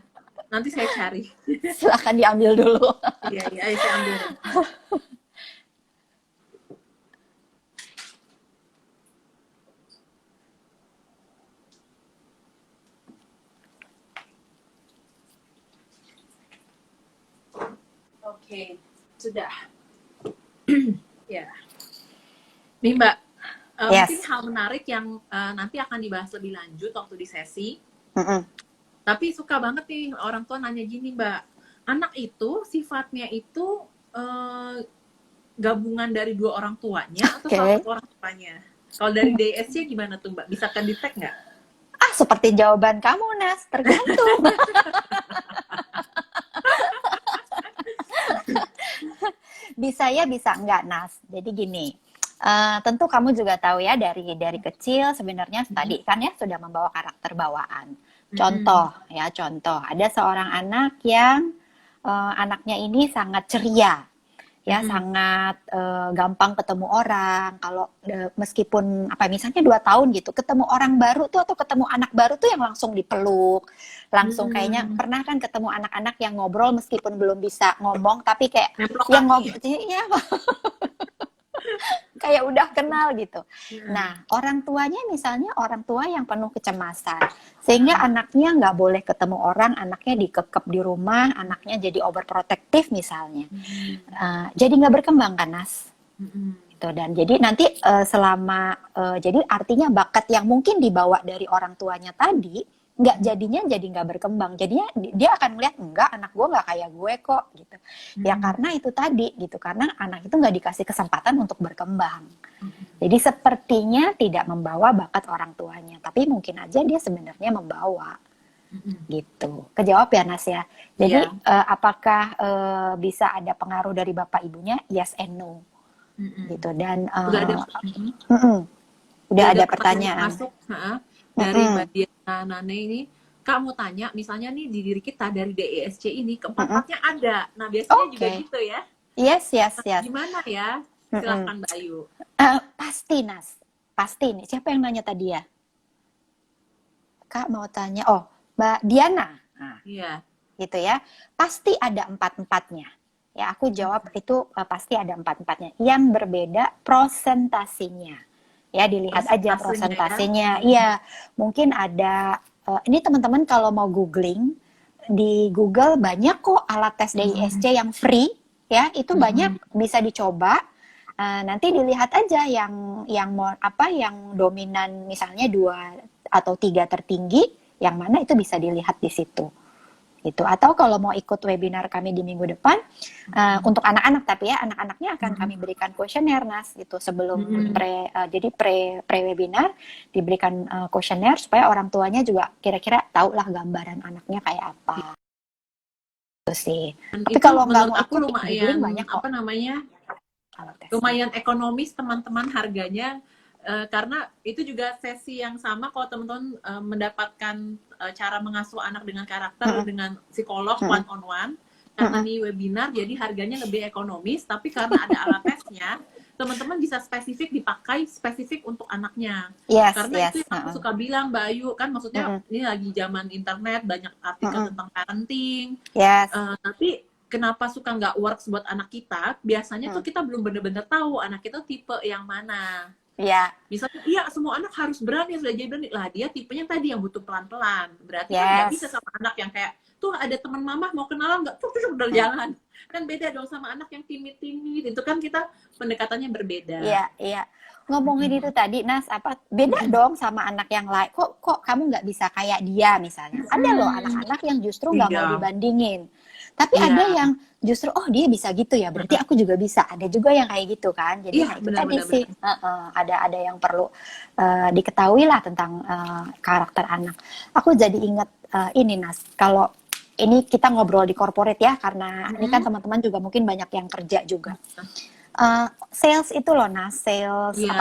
Nanti saya cari.
Silakan diambil dulu.
Iya, ayo saya ambil. Oke, sudah. Ya. Nih Mbak, mungkin hal menarik yang nanti akan dibahas lebih lanjut waktu di sesi. Tapi suka banget nih orang tua nanya gini, Mbak, anak itu sifatnya itu gabungan dari dua orang tuanya atau salah satu orang tuanya? Kalau dari DS-nya gimana tuh, Mbak? Bisa kedetek nggak?
Seperti jawaban kamu, Nas, tergantung. Bisa ya, bisa enggak, Nas. Jadi gini, tentu kamu juga tahu ya dari kecil sebenarnya tadi kan ya sudah membawa karakter bawaan. Contoh, ada seorang anak yang anaknya ini sangat ceria, ya sangat gampang ketemu orang. Kalau meskipun misalnya 2 tahun gitu, ketemu orang baru tuh atau ketemu anak baru tuh yang langsung dipeluk, langsung kayaknya pernah kan ketemu anak-anak yang ngobrol meskipun belum bisa ngomong, tapi kayak yang ngobrol, ya kayak udah kenal gitu. Nah, orang tuanya misalnya orang tua yang penuh kecemasan, sehingga anaknya nggak boleh ketemu orang, anaknya dikekep di rumah, anaknya jadi overprotective misalnya. Jadi nggak berkembang kan, Nas? gitu. Dan jadi nanti jadi artinya bakat yang mungkin dibawa dari orang tuanya tadi nggak berkembang, jadinya dia akan melihat enggak, anak gue nggak kayak gue kok gitu ya, karena itu tadi gitu, karena anak itu nggak dikasih kesempatan untuk berkembang. Jadi sepertinya tidak membawa bakat orang tuanya, tapi mungkin aja dia sebenarnya membawa gitu. Kejawab ya Nas ya. Jadi apakah bisa ada pengaruh dari bapak ibunya? Yes and no gitu. Dan udah ada pertanyaan
masuk dari Mbak Diana Nane ini. Kak mau tanya, misalnya nih di diri kita dari DESC ini keempat-empatnya ada. Nah biasanya juga gitu ya.
Yes.
Gimana ya? Silahkan Mbak Ayu.
Pasti Nas, pasti nih. Siapa yang nanya tadi ya? Kak mau tanya, Mbak Diana. Nah, gitu ya. Pasti ada empat-empatnya. Ya, aku jawab itu pasti ada empat-empatnya. Yang berbeda prosentasinya. Ya, dilihat aja prosentasinya. Iya, mungkin ada. Ini teman-teman kalau mau googling di Google banyak kok alat tes DISC yang free. Ya, itu banyak bisa dicoba. Nanti dilihat aja yang dominan misalnya 2 atau 3 tertinggi, yang mana itu bisa dilihat di situ. Gitu. Atau kalau mau ikut webinar kami di minggu depan, untuk anak-anak, tapi ya anak-anaknya akan kami berikan kuesioner Nas gitu sebelum pre-webinar diberikan kuesioner supaya orang tuanya juga kira-kira tahulah gambaran anaknya kayak apa. Itu sih.
Dan
tapi kalau nggak mau
aku
ikut,
lumayan
banyak kok.
Lumayan ekonomis teman-teman harganya. Karena itu juga sesi yang sama kalau teman-teman mendapatkan cara mengasuh anak dengan karakter dengan psikolog one on one, karena ini webinar jadi harganya lebih ekonomis, tapi karena ada alat tesnya teman-teman bisa dipakai spesifik untuk anaknya. Karena itu yang aku suka bilang Mbak Ayu, kan maksudnya ini lagi zaman internet, banyak artikel tentang parenting, tapi kenapa suka nggak works buat anak kita, biasanya tuh kita belum bener-bener tahu anak kita tipe yang mana. Misalnya semua anak harus berani, sudah jadi berani lah, dia tipenya tadi yang butuh pelan-pelan, berarti kan nggak bisa sama anak yang kayak tuh ada teman mama mau kenalan nggak tuh udah jalan, kan beda dong sama anak yang timid-timid, itu kan kita pendekatannya berbeda.
Ngomongin itu tadi Nas, beda dong sama anak yang lain, kok kamu nggak bisa kayak dia misalnya. Ada loh anak-anak yang justru nggak mau dibandingin, tapi ada yang justru dia bisa gitu ya, berarti aku juga bisa. Ada juga yang kayak gitu kan. Jadi itu tadi sih ada yang perlu diketahui lah tentang karakter anak. Aku jadi ingat ini Nas, kalau ini kita ngobrol di corporate ya, karena ini kan teman-teman juga mungkin banyak yang kerja juga. Sales itu loh Nas,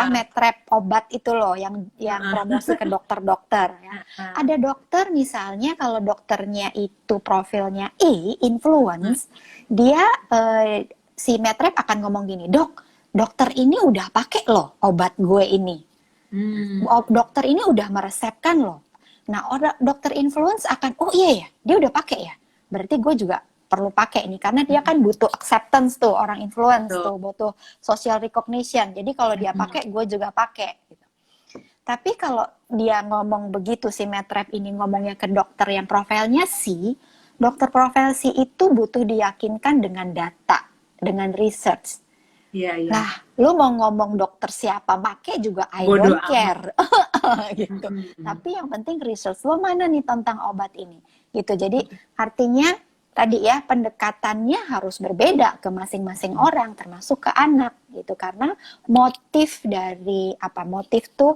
metrep obat itu loh yang promosi ke dokter-dokter ya. Ada dokter misalnya, kalau dokternya itu profilnya influence, dia si metrep akan ngomong gini, dokter ini udah pakai loh obat gue ini, dokter ini udah meresepkan loh. Nah dokter influence akan iya ya, dia udah pakai ya, berarti gue juga perlu pakai ini, karena dia kan butuh acceptance tuh, orang influence tuh butuh social recognition. Jadi kalau dia pakai, gue juga pakai. Gitu. Tapi kalau dia ngomong begitu, si metrep ini ngomongnya ke dokter yang profilnya dokter profil itu butuh diyakinkan dengan data, dengan research. Nah, lu mau ngomong dokter siapa pakai juga I don't care. Gitu. Tapi yang penting research lo mana nih tentang obat ini. Gitu. Jadi artinya tadi ya, pendekatannya harus berbeda ke masing-masing orang, termasuk ke anak gitu, karena motif tuh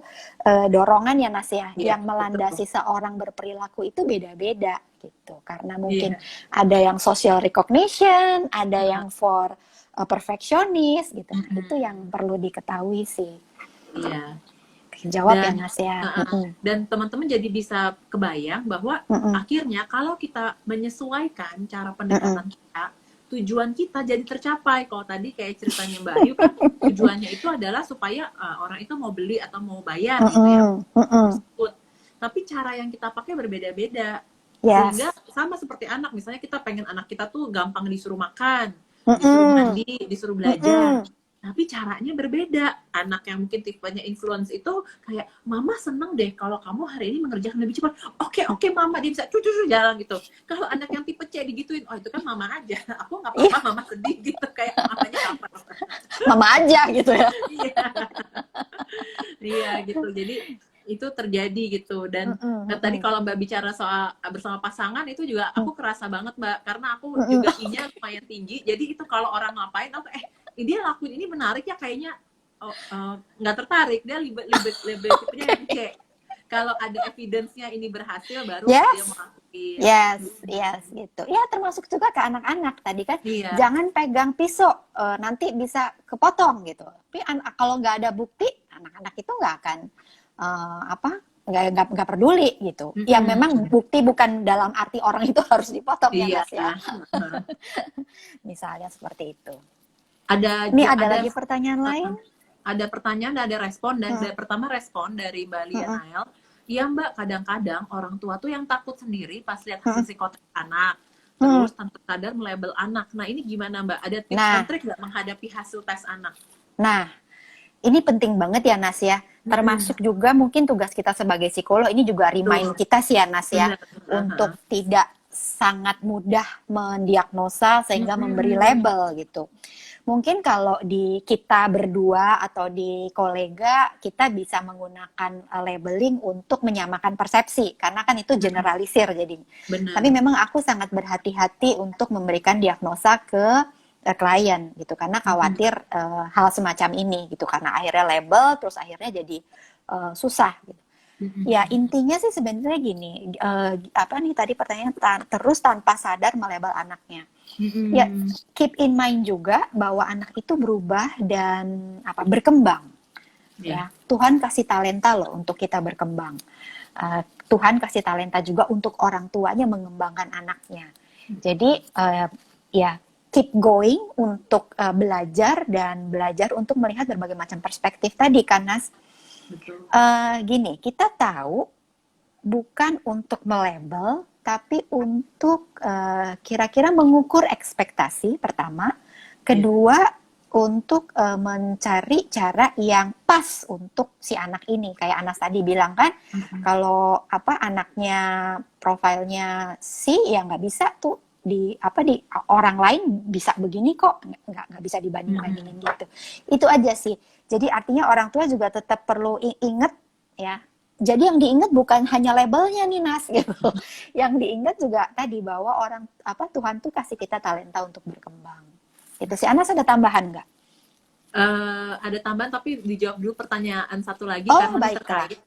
dorongan ya Nas ya, yang melandasi seorang berperilaku itu beda-beda gitu, karena mungkin ada yang social recognition, ada yang for perfectionist gitu. Nah, itu yang perlu diketahui sih. Jawab ya Mas ya.
Dan teman-teman jadi bisa kebayang bahwa akhirnya kalau kita menyesuaikan cara pendekatan kita, tujuan kita jadi tercapai. Kalau tadi kayak ceritanya Mbak Ayu kan, tujuannya itu adalah supaya orang itu mau beli atau mau bayar gitu ya. Tapi cara yang kita pakai berbeda-beda. Sehingga sama seperti anak, misalnya kita pengen anak kita tuh gampang disuruh makan, disuruh mandi, disuruh belajar. Tapi caranya berbeda. Anak yang mungkin tipenya influence itu kayak, mama seneng deh kalau kamu hari ini mengerjakan lebih cepat. Oke mama, dia bisa cucu jalan gitu. Kalau anak yang tipe C digituin, itu kan mama aja. Aku nggak apa-apa, mama sedih gitu, kayak mamanya lapar.
Mama aja gitu ya.
Iya gitu. Jadi itu terjadi gitu. Dan tadi kalau Mbak bicara soal bersama pasangan itu juga aku kerasa banget Mbak, karena aku juga I-nya lumayan tinggi. Jadi itu kalau orang ngapain aku dia lakuin ini menarik ya kayaknya, nggak tertarik, dia lebih tipenya yang C. Kalau ada evidence-nya ini berhasil baru dia mau lakuin.
Yes, gitu. Ya termasuk juga ke anak-anak tadi kan.
Iya.
Jangan pegang pisau, nanti bisa kepotong gitu. Tapi kalau nggak ada bukti, anak-anak itu nggak akan nggak peduli gitu. Ya memang bukti bukan dalam arti orang itu harus dipotong ya Mas ya. Misalnya seperti itu. Ada lagi pertanyaan lain?
Ada pertanyaan, ada respon, dan pertama respon dari Mbak Lia Nael. Iya Mbak, kadang-kadang orang tua tuh yang takut sendiri pas lihat hasil psikotes anak, terus tanpa sadar melabel anak. Nah ini gimana Mbak? Ada tips dan trik nggak menghadapi hasil tes anak?
Nah, ini penting banget ya Nas ya. Termasuk juga mungkin tugas kita sebagai psikolog, ini juga remind kita sih ya Nas ya, untuk tidak sangat mudah mendiagnosa sehingga memberi label gitu. Mungkin kalau di kita berdua atau di kolega, kita bisa menggunakan labeling untuk menyamakan persepsi, karena kan itu generalisir jadinya. Tapi memang aku sangat berhati-hati untuk memberikan diagnosa ke klien gitu, karena khawatir hal semacam ini gitu, karena akhirnya label, terus akhirnya jadi susah gitu. Ya intinya sih sebenarnya gini, apa nih tadi pertanyaan terus tanpa sadar melabel anaknya. Ya, keep in mind juga bahwa anak itu berubah dan berkembang. Ya, Tuhan kasih talenta loh untuk kita berkembang. Tuhan kasih talenta juga untuk orang tuanya mengembangkan anaknya. Jadi ya keep going untuk belajar dan belajar untuk melihat berbagai macam perspektif tadi kan Nas.
Betul.
Gini, kita tahu bukan untuk melabel, tapi untuk kira-kira mengukur ekspektasi pertama, kedua untuk mencari cara yang pas untuk si anak ini. Kayak Anas tadi bilang kan, kalau anaknya profilnya C, ya nggak bisa tuh di orang lain bisa begini kok, nggak bisa dibanding-bandingin gitu. Itu aja sih. Jadi artinya orang tua juga tetap perlu ingat ya. Jadi yang diingat bukan hanya labelnya nih Nas gitu. Yang diingat juga tadi bahwa Tuhan tuh kasih kita talenta untuk berkembang. Itu sih. Anas ada tambahan nggak?
Ada tambahan tapi dijawab dulu pertanyaan satu lagi karena terkait.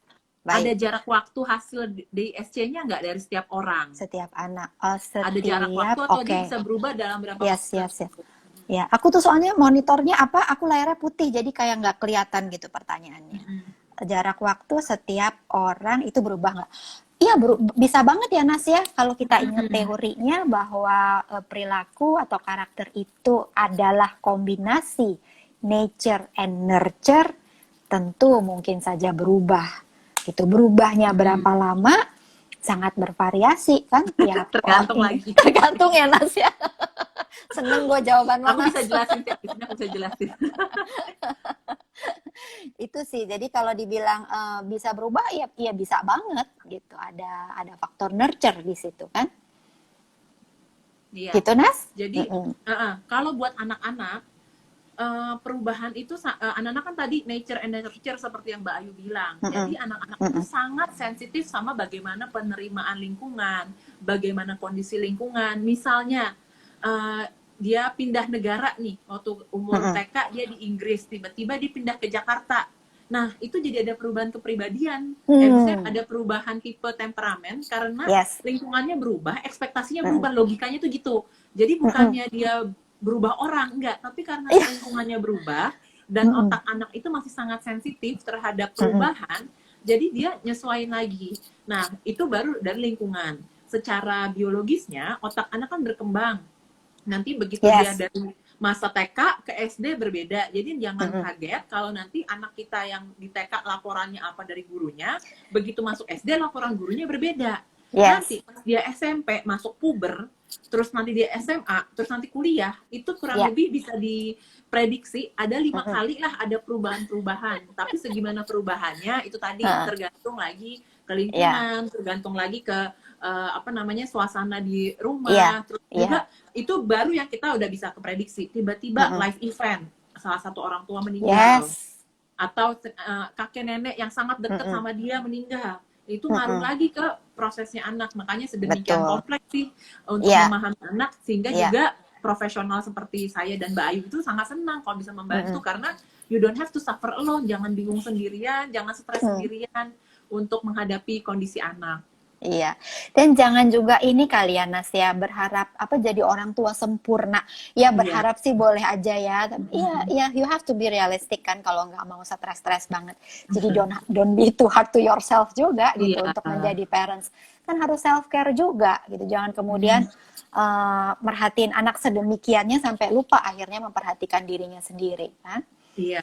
Ada jarak waktu hasil DSC-nya nggak dari setiap orang?
Setiap anak.
Ada jarak waktu atau dia bisa berubah dalam berapa waktu?
Yes. Ya, aku tuh soalnya monitornya aku layarnya putih jadi kayak nggak kelihatan gitu pertanyaannya. Jarak waktu setiap orang itu berubah nggak? Iya, bisa banget ya Nas ya, kalau kita ingat teorinya bahwa perilaku atau karakter itu adalah kombinasi nature and nurture, tentu mungkin saja berubah. Itu berubahnya berapa lama sangat bervariasi kan? Ya, tergantung ya Nas ya. Seneng gue jawaban lo.
Aku bisa jelasin, aku bisa jelasin.
Itu sih, jadi kalau dibilang bisa berubah ya bisa banget gitu, ada faktor nurture di situ kan.
Iya.
Gitu Nas.
Jadi kalau buat anak-anak perubahan itu anak-anak kan tadi nature and nurture seperti yang Mbak Ayu bilang. Jadi anak-anak itu sangat sensitif sama bagaimana penerimaan lingkungan, bagaimana kondisi lingkungan. Misalnya dia pindah negara nih, waktu umur TK dia di Inggris, tiba-tiba dia pindah ke Jakarta. Nah, itu jadi ada perubahan kepribadian. Maksudnya ada perubahan tipe temperamen karena lingkungannya berubah, ekspektasinya berubah, logikanya tuh gitu. Jadi bukannya dia berubah orang, enggak, tapi karena lingkungannya berubah dan otak anak itu masih sangat sensitif terhadap perubahan, jadi dia nyesuaiin lagi. Nah, itu baru dari lingkungan. Secara biologisnya, otak anak kan berkembang. Nanti begitu dia dari masa TK ke SD berbeda. Jadi jangan kaget kalau nanti anak kita yang di TK laporannya apa dari gurunya, begitu masuk SD laporan gurunya berbeda. Nanti pas dia SMP masuk puber, terus nanti dia SMA, terus nanti kuliah, itu kurang lebih bisa diprediksi ada 5 kali lah ada perubahan-perubahan. Tapi segimana perubahannya itu tadi tergantung lagi ke lingkungan, tergantung lagi ke suasana di rumah, terus juga itu baru yang kita udah bisa keprediksi. Tiba-tiba live event, salah satu orang tua meninggal, atau kakek nenek yang sangat dekat
Mm-mm.
sama dia meninggal, itu ngaruh lagi ke prosesnya anak. Makanya sedemikian
Betul.
kompleks sih untuk
Iya,
memahami anak, sehingga
iya.
juga profesional seperti saya dan Mbak Ayu itu sangat senang kalau bisa membantu,
Mm-mm.
karena you don't have to suffer alone, jangan bingung sendirian, jangan stres sendirian untuk menghadapi kondisi anak.
Iya, dan jangan juga ini kali ya Nas ya, berharap apa jadi orang tua sempurna. Ya
Iya.
berharap sih boleh aja ya. Iya, ya you have to be realistic kan kalau nggak mau stres-stres banget. Jadi don't be too hard to yourself juga gitu
Iya.
untuk menjadi parents. Kan harus self care juga gitu. Jangan kemudian merhatiin anak sedemikiannya sampai lupa akhirnya memperhatikan dirinya sendiri kan.
Iya.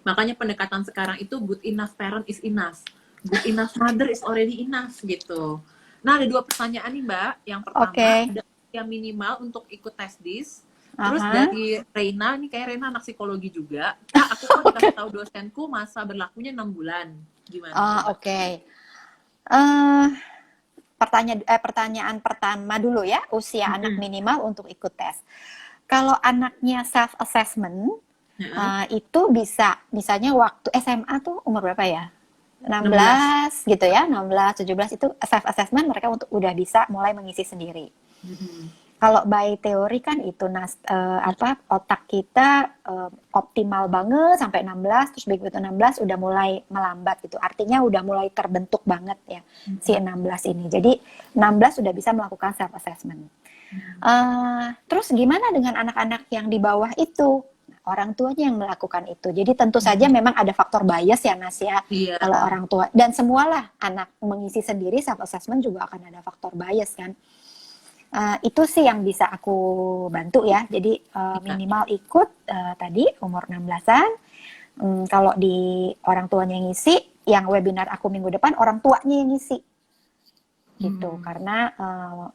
Makanya pendekatan sekarang itu good enough parent is enough. Good enough mother is already enough gitu. Nah, ada 2 pertanyaan nih, Mbak. Yang pertama,
Oke.
ada yang minimal untuk ikut tes dis. Terus dari Reina, ini kayak Reina anak psikologi juga. Kak, aku kan dikasih tahu dosenku masa berlakunya 6 bulan. Gimana?
Oke. Pertanyaan pertama dulu ya, usia anak minimal untuk ikut tes. Kalau anaknya self assessment itu bisa, misalnya waktu SMA tuh umur berapa ya? 16 gitu ya, 16, 17 itu self assessment mereka udah bisa mulai mengisi sendiri. Kalau by teori kan itu otak kita optimal banget sampai 16, terus begitu 16 udah mulai melambat gitu. Artinya udah mulai terbentuk banget ya si 16 ini. Jadi 16 udah bisa melakukan self assessment. Terus gimana dengan anak-anak yang di bawah itu? Orang tuanya yang melakukan itu. Jadi tentu saja memang ada faktor bias ya Nas ya.
Iya.
Kalau orang tua dan semualah anak mengisi sendiri self assessment juga akan ada faktor bias kan. Itu sih yang bisa aku bantu ya. Jadi minimal ikut tadi umur 16-an. Kalau di orang tuanya yang ngisi, yang webinar aku minggu depan orang tuanya yang ngisi. Gitu. Karena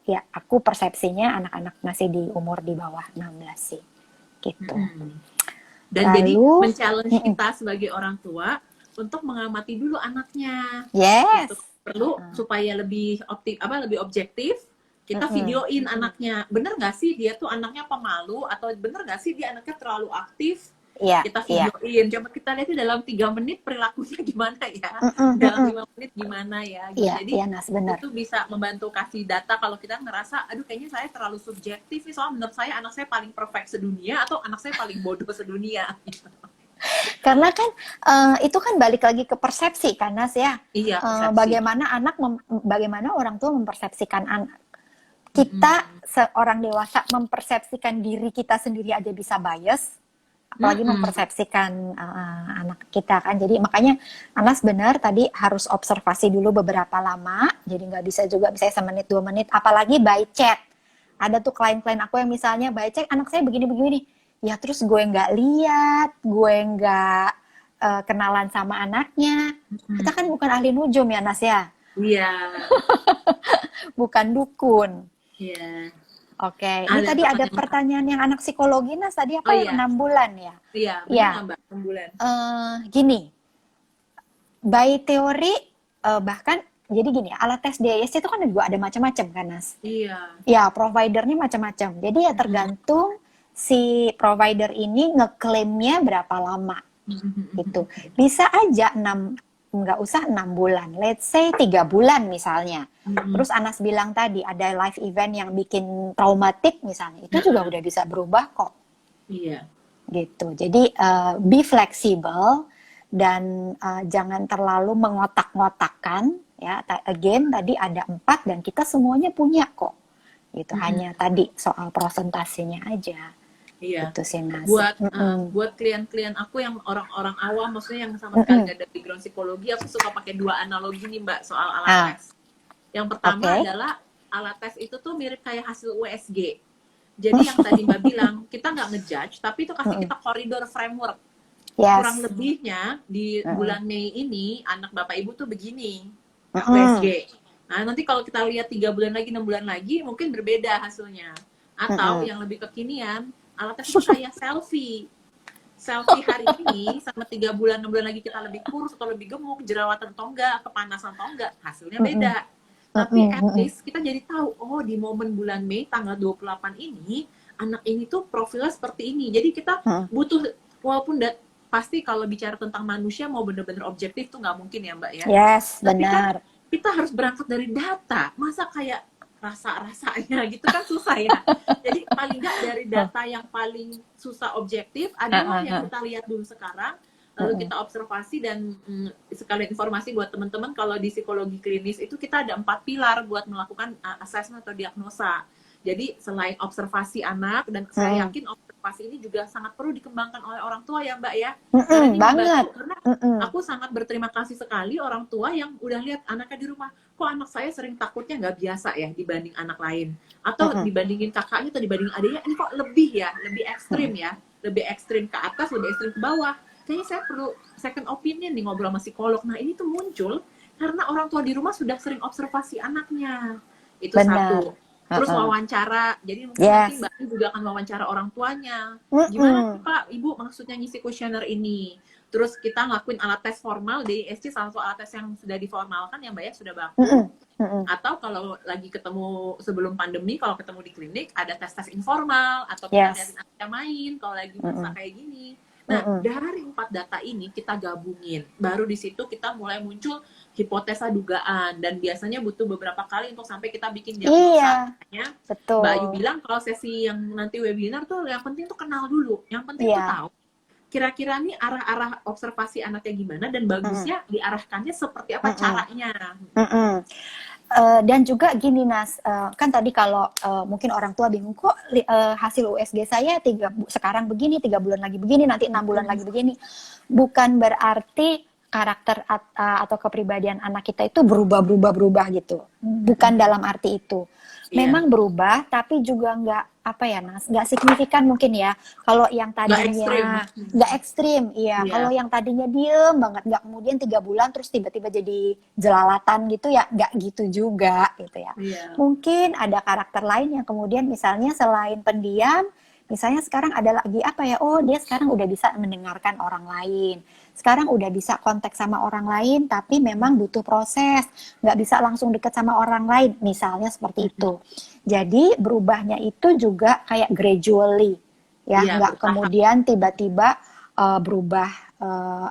ya aku persepsinya anak-anak masih di umur di bawah 16 sih. Gitu.
Dan
lalu,
jadi men-challenge kita sebagai orang tua untuk mengamati dulu anaknya.
Yes.
Gitu. Perlu supaya lebih lebih objektif, kita videoin anaknya. Bener nggak sih dia tuh anaknya pemalu, atau bener nggak sih dia anaknya terlalu aktif? Kita videoin. Coba kita lihat dalam 3 menit perilakunya gimana ya. Dalam 5 menit gimana ya. Gitu. Jadi
Nas, bener.
itu bisa membantu kasih data kalau kita ngerasa, aduh kayaknya saya terlalu subjektif nih, soalnya menurut saya anak saya paling perfect sedunia, atau anak saya paling bodoh sedunia. Gitu.
Karena kan itu kan balik lagi ke persepsi kan Nas ya.
Iya,
bagaimana orang tua mempersepsikan anak. Kita seorang dewasa mempersepsikan diri kita sendiri aja bisa bias, apalagi mempersepsikan anak kita kan. Jadi makanya Anas benar tadi harus observasi dulu beberapa lama. Jadi nggak bisa juga misalnya 1 menit 2 menit, apalagi by chat. Ada tuh klien-klien aku yang misalnya by chat anak saya begini-begini. Ya terus gue nggak lihat, gue nggak kenalan sama anaknya. Kita kan bukan ahli nujum ya Nas ya.
Iya.
Bukan dukun.
Iya.
Oke, ini tadi ada pertanyaan yang anak psikologi Nas tadi apa yang 6 bulan ya?
Iya, benar Mbak, 6 bulan.
Gini, by teori bahkan jadi gini, alat tes DISC itu kan juga ada macam-macam kan Nas?
Iya.
Ya, providernya macam-macam. Jadi ya tergantung si provider ini ngeklaimnya berapa lama gitu. Bisa aja nggak usah 6 bulan, let's say 3 bulan misalnya. Terus Anas bilang tadi ada live event yang bikin traumatik misalnya, itu juga udah bisa berubah kok.
Iya.
Gitu. Jadi be flexible dan jangan terlalu mengotak-ngotakkan ya. Again tadi ada 4 dan kita semuanya punya kok. Gitu. Hanya tadi soal presentasinya aja.
Iya.
Gitu sih Nas.
Buat klien-klien aku yang orang-orang awam, maksudnya yang sama sekali gak ada background psikologi, aku suka pakai 2 analogi nih Mbak soal alat tes. Yang pertama adalah alat tes itu tuh mirip kayak hasil USG. Jadi yang tadi Mbak bilang, kita nggak ngejudge, tapi itu kasih kita koridor framework. Kurang lebihnya di bulan Mei ini anak Bapak Ibu tuh begini USG. Nah nanti kalau kita lihat 3 bulan lagi, 6 bulan lagi, mungkin berbeda hasilnya. Atau yang lebih kekinian, alat tes itu kayak selfie hari ini sama 3 bulan 6 bulan lagi kita lebih kurus atau lebih gemuk, jerawatan atau enggak, kepanasan atau enggak, hasilnya beda. Tapi at least kita jadi tahu, oh di momen bulan Mei tanggal 28 ini anak ini tuh profilnya seperti ini. Jadi kita butuh, walaupun pasti kalau bicara tentang manusia mau bener-bener objektif tuh nggak mungkin ya Mbak ya.
Yes,
Tapi kan
benar.
kita harus berangkat dari data. Masa kayak rasa-rasanya gitu kan susah ya. Jadi paling nggak dari data yang paling susah objektif adalah yang kita lihat dulu sekarang. Lalu kita observasi dan sekalian informasi buat teman-teman kalau di psikologi klinis itu kita ada 4 pilar buat melakukan assessment atau diagnosa. Jadi selain observasi anak, dan saya yakin observasi ini juga sangat perlu dikembangkan oleh orang tua ya Mbak ya. Karena ini
banget.
karena aku sangat berterima kasih sekali orang tua yang udah lihat anaknya di rumah. Kok anak saya sering takutnya nggak biasa ya dibanding anak lain. Atau dibandingin kakaknya atau dibandingin adiknya, ini kok lebih ya, lebih ekstrim ya. Lebih ekstrim ke atas, lebih ekstrim ke bawah. Kayaknya saya perlu second opinion nih ngobrol sama psikolog. Nah ini tuh muncul karena orang tua di rumah sudah sering observasi anaknya. Itu
Benar.
satu. Terus wawancara, jadi mungkin nanti Mbak Ibu juga akan wawancara orang tuanya. Gimana sih Pak, Ibu maksudnya ngisi kuesioner ini? Terus kita ngelakuin alat tes formal, DISC salah satu alat tes yang sudah diformalkan ya Mbak ya, sudah baku. Atau kalau lagi ketemu sebelum pandemi, kalau ketemu di klinik, ada tes-tes informal, atau kita liatin anaknya main, kalau lagi masa kayak gini. Nah, dari 4 data ini kita gabungin. Baru di situ kita mulai muncul hipotesa dugaan, dan biasanya butuh beberapa kali untuk sampai kita bikin diagnosa.
Iya, betul.
Mbak Ayu bilang kalau sesi yang nanti webinar tuh yang penting tuh kenal dulu. Yang penting tuh tahu kira-kira nih arah-arah observasi anaknya gimana, dan bagusnya diarahkannya seperti apa caranya.
Dan juga gini Nas, kan tadi kalau mungkin orang tua bingung kok hasil USG saya sekarang begini, 3 bulan lagi begini, nanti 6 bulan lagi begini. Bukan berarti karakter atau kepribadian anak kita itu berubah gitu. Bukan dalam arti itu. Memang berubah, tapi juga nggak signifikan mungkin ya. Kalau yang tadinya nggak ekstrim, iya. Kalau yang tadinya diem banget, nggak kemudian 3 bulan terus tiba-tiba jadi jelalatan gitu ya, nggak gitu juga gitu ya. Mungkin ada karakter lain yang kemudian misalnya selain pendiam, misalnya sekarang ada lagi oh dia sekarang udah bisa mendengarkan orang lain. Sekarang udah bisa kontak sama orang lain, tapi memang butuh proses. Nggak bisa langsung deket sama orang lain, misalnya seperti itu. Jadi berubahnya itu juga kayak gradually, ya. Nggak kemudian tiba-tiba berubah,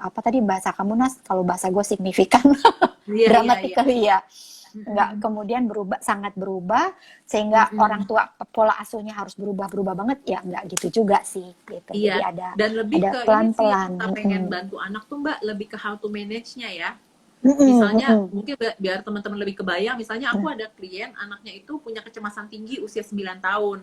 apa tadi bahasa kamu Nas? Kalau bahasa gue signifikan, dramatically ya. Nggak kemudian sangat berubah sehingga orang tua pola asuhnya harus berubah banget ya, nggak gitu juga sih gitu. Jadi
dan lebih
ada
ke
pelan-pelan.
ini sih, kita pengen bantu anak tuh Mbak lebih ke how to manage-nya ya. Misalnya mungkin biar teman-teman lebih kebayang, misalnya aku ada klien anaknya itu punya kecemasan tinggi usia 9 tahun.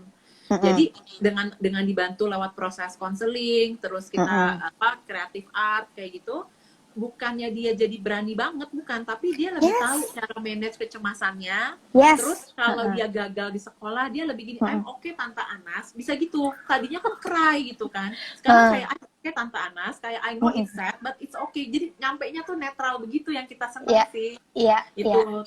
Jadi dengan dibantu lewat proses konseling, terus kita kreatif art kayak gitu, bukannya dia jadi berani banget, bukan, tapi dia lebih tahu cara manage kecemasannya. Terus kalau dia gagal di sekolah, dia lebih gini, I'm okay Tante Anas, bisa gitu. Tadinya kan cry gitu kan, sekarang kayak I'm okay Tante Anas, kayak I know it's sad but it's okay. Jadi nyampainya tuh netral begitu yang kita senang sih.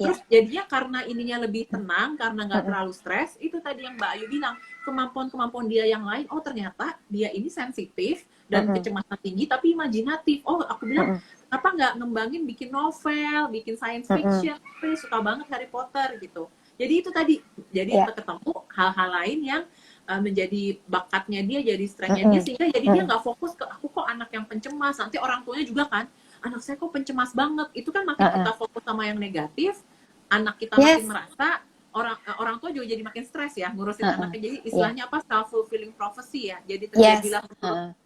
Terus jadinya karena ininya lebih tenang, karena nggak terlalu stres. Itu tadi yang Mbak Ayu bilang, kemampuan dia yang lain, oh ternyata dia ini sensitif dan kecemasan tinggi tapi imajinatif. Oh aku bilang, kenapa nggak ngembangin bikin novel, bikin science fiction, aku suka banget Harry Potter gitu. Jadi itu tadi, jadi ketemu hal-hal lain yang menjadi bakatnya dia, jadi strengthnya dia, sehingga jadi dia nggak fokus ke aku kok anak yang pencemas. Nanti orang tuanya juga kan, anak saya kok pencemas banget. Itu kan makin kita fokus sama yang negatif, anak kita makin merasa, orang tua juga jadi makin stres ya ngurusin anaknya. Jadi istilahnya self fulfilling prophecy ya. Jadi terjadilah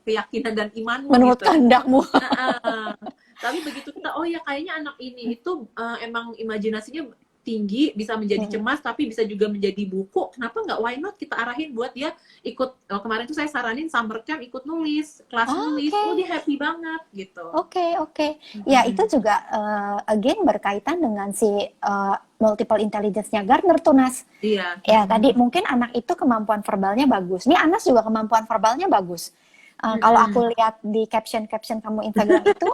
keyakinan dan imanmu
menurut
gitu.
kehendakmu.
Tapi begitu kita ya kayaknya anak ini itu emang imajinasinya tinggi, bisa menjadi cemas, tapi bisa juga menjadi buku. Kenapa nggak, why not kita arahin buat dia ikut, kemarin tuh saya saranin summer camp ikut nulis, kelas nulis. Dia happy banget gitu.
Oke. Ya itu juga again berkaitan dengan si multiple intelligence-nya Gardner tuh Nas.
Iya.
Ya tadi mungkin anak itu kemampuan verbalnya bagus. Nih Anas juga kemampuan verbalnya bagus. Kalau aku lihat di caption kamu Instagram itu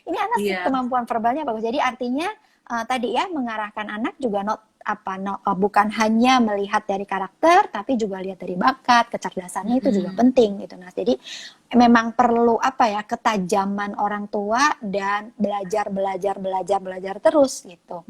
ini Anas kemampuan verbalnya bagus. Jadi artinya tadi ya mengarahkan anak juga bukan hanya melihat dari karakter, tapi juga lihat dari bakat, kecerdasannya itu juga penting gitu Nas. Jadi memang perlu ketajaman orang tua dan belajar terus gitu.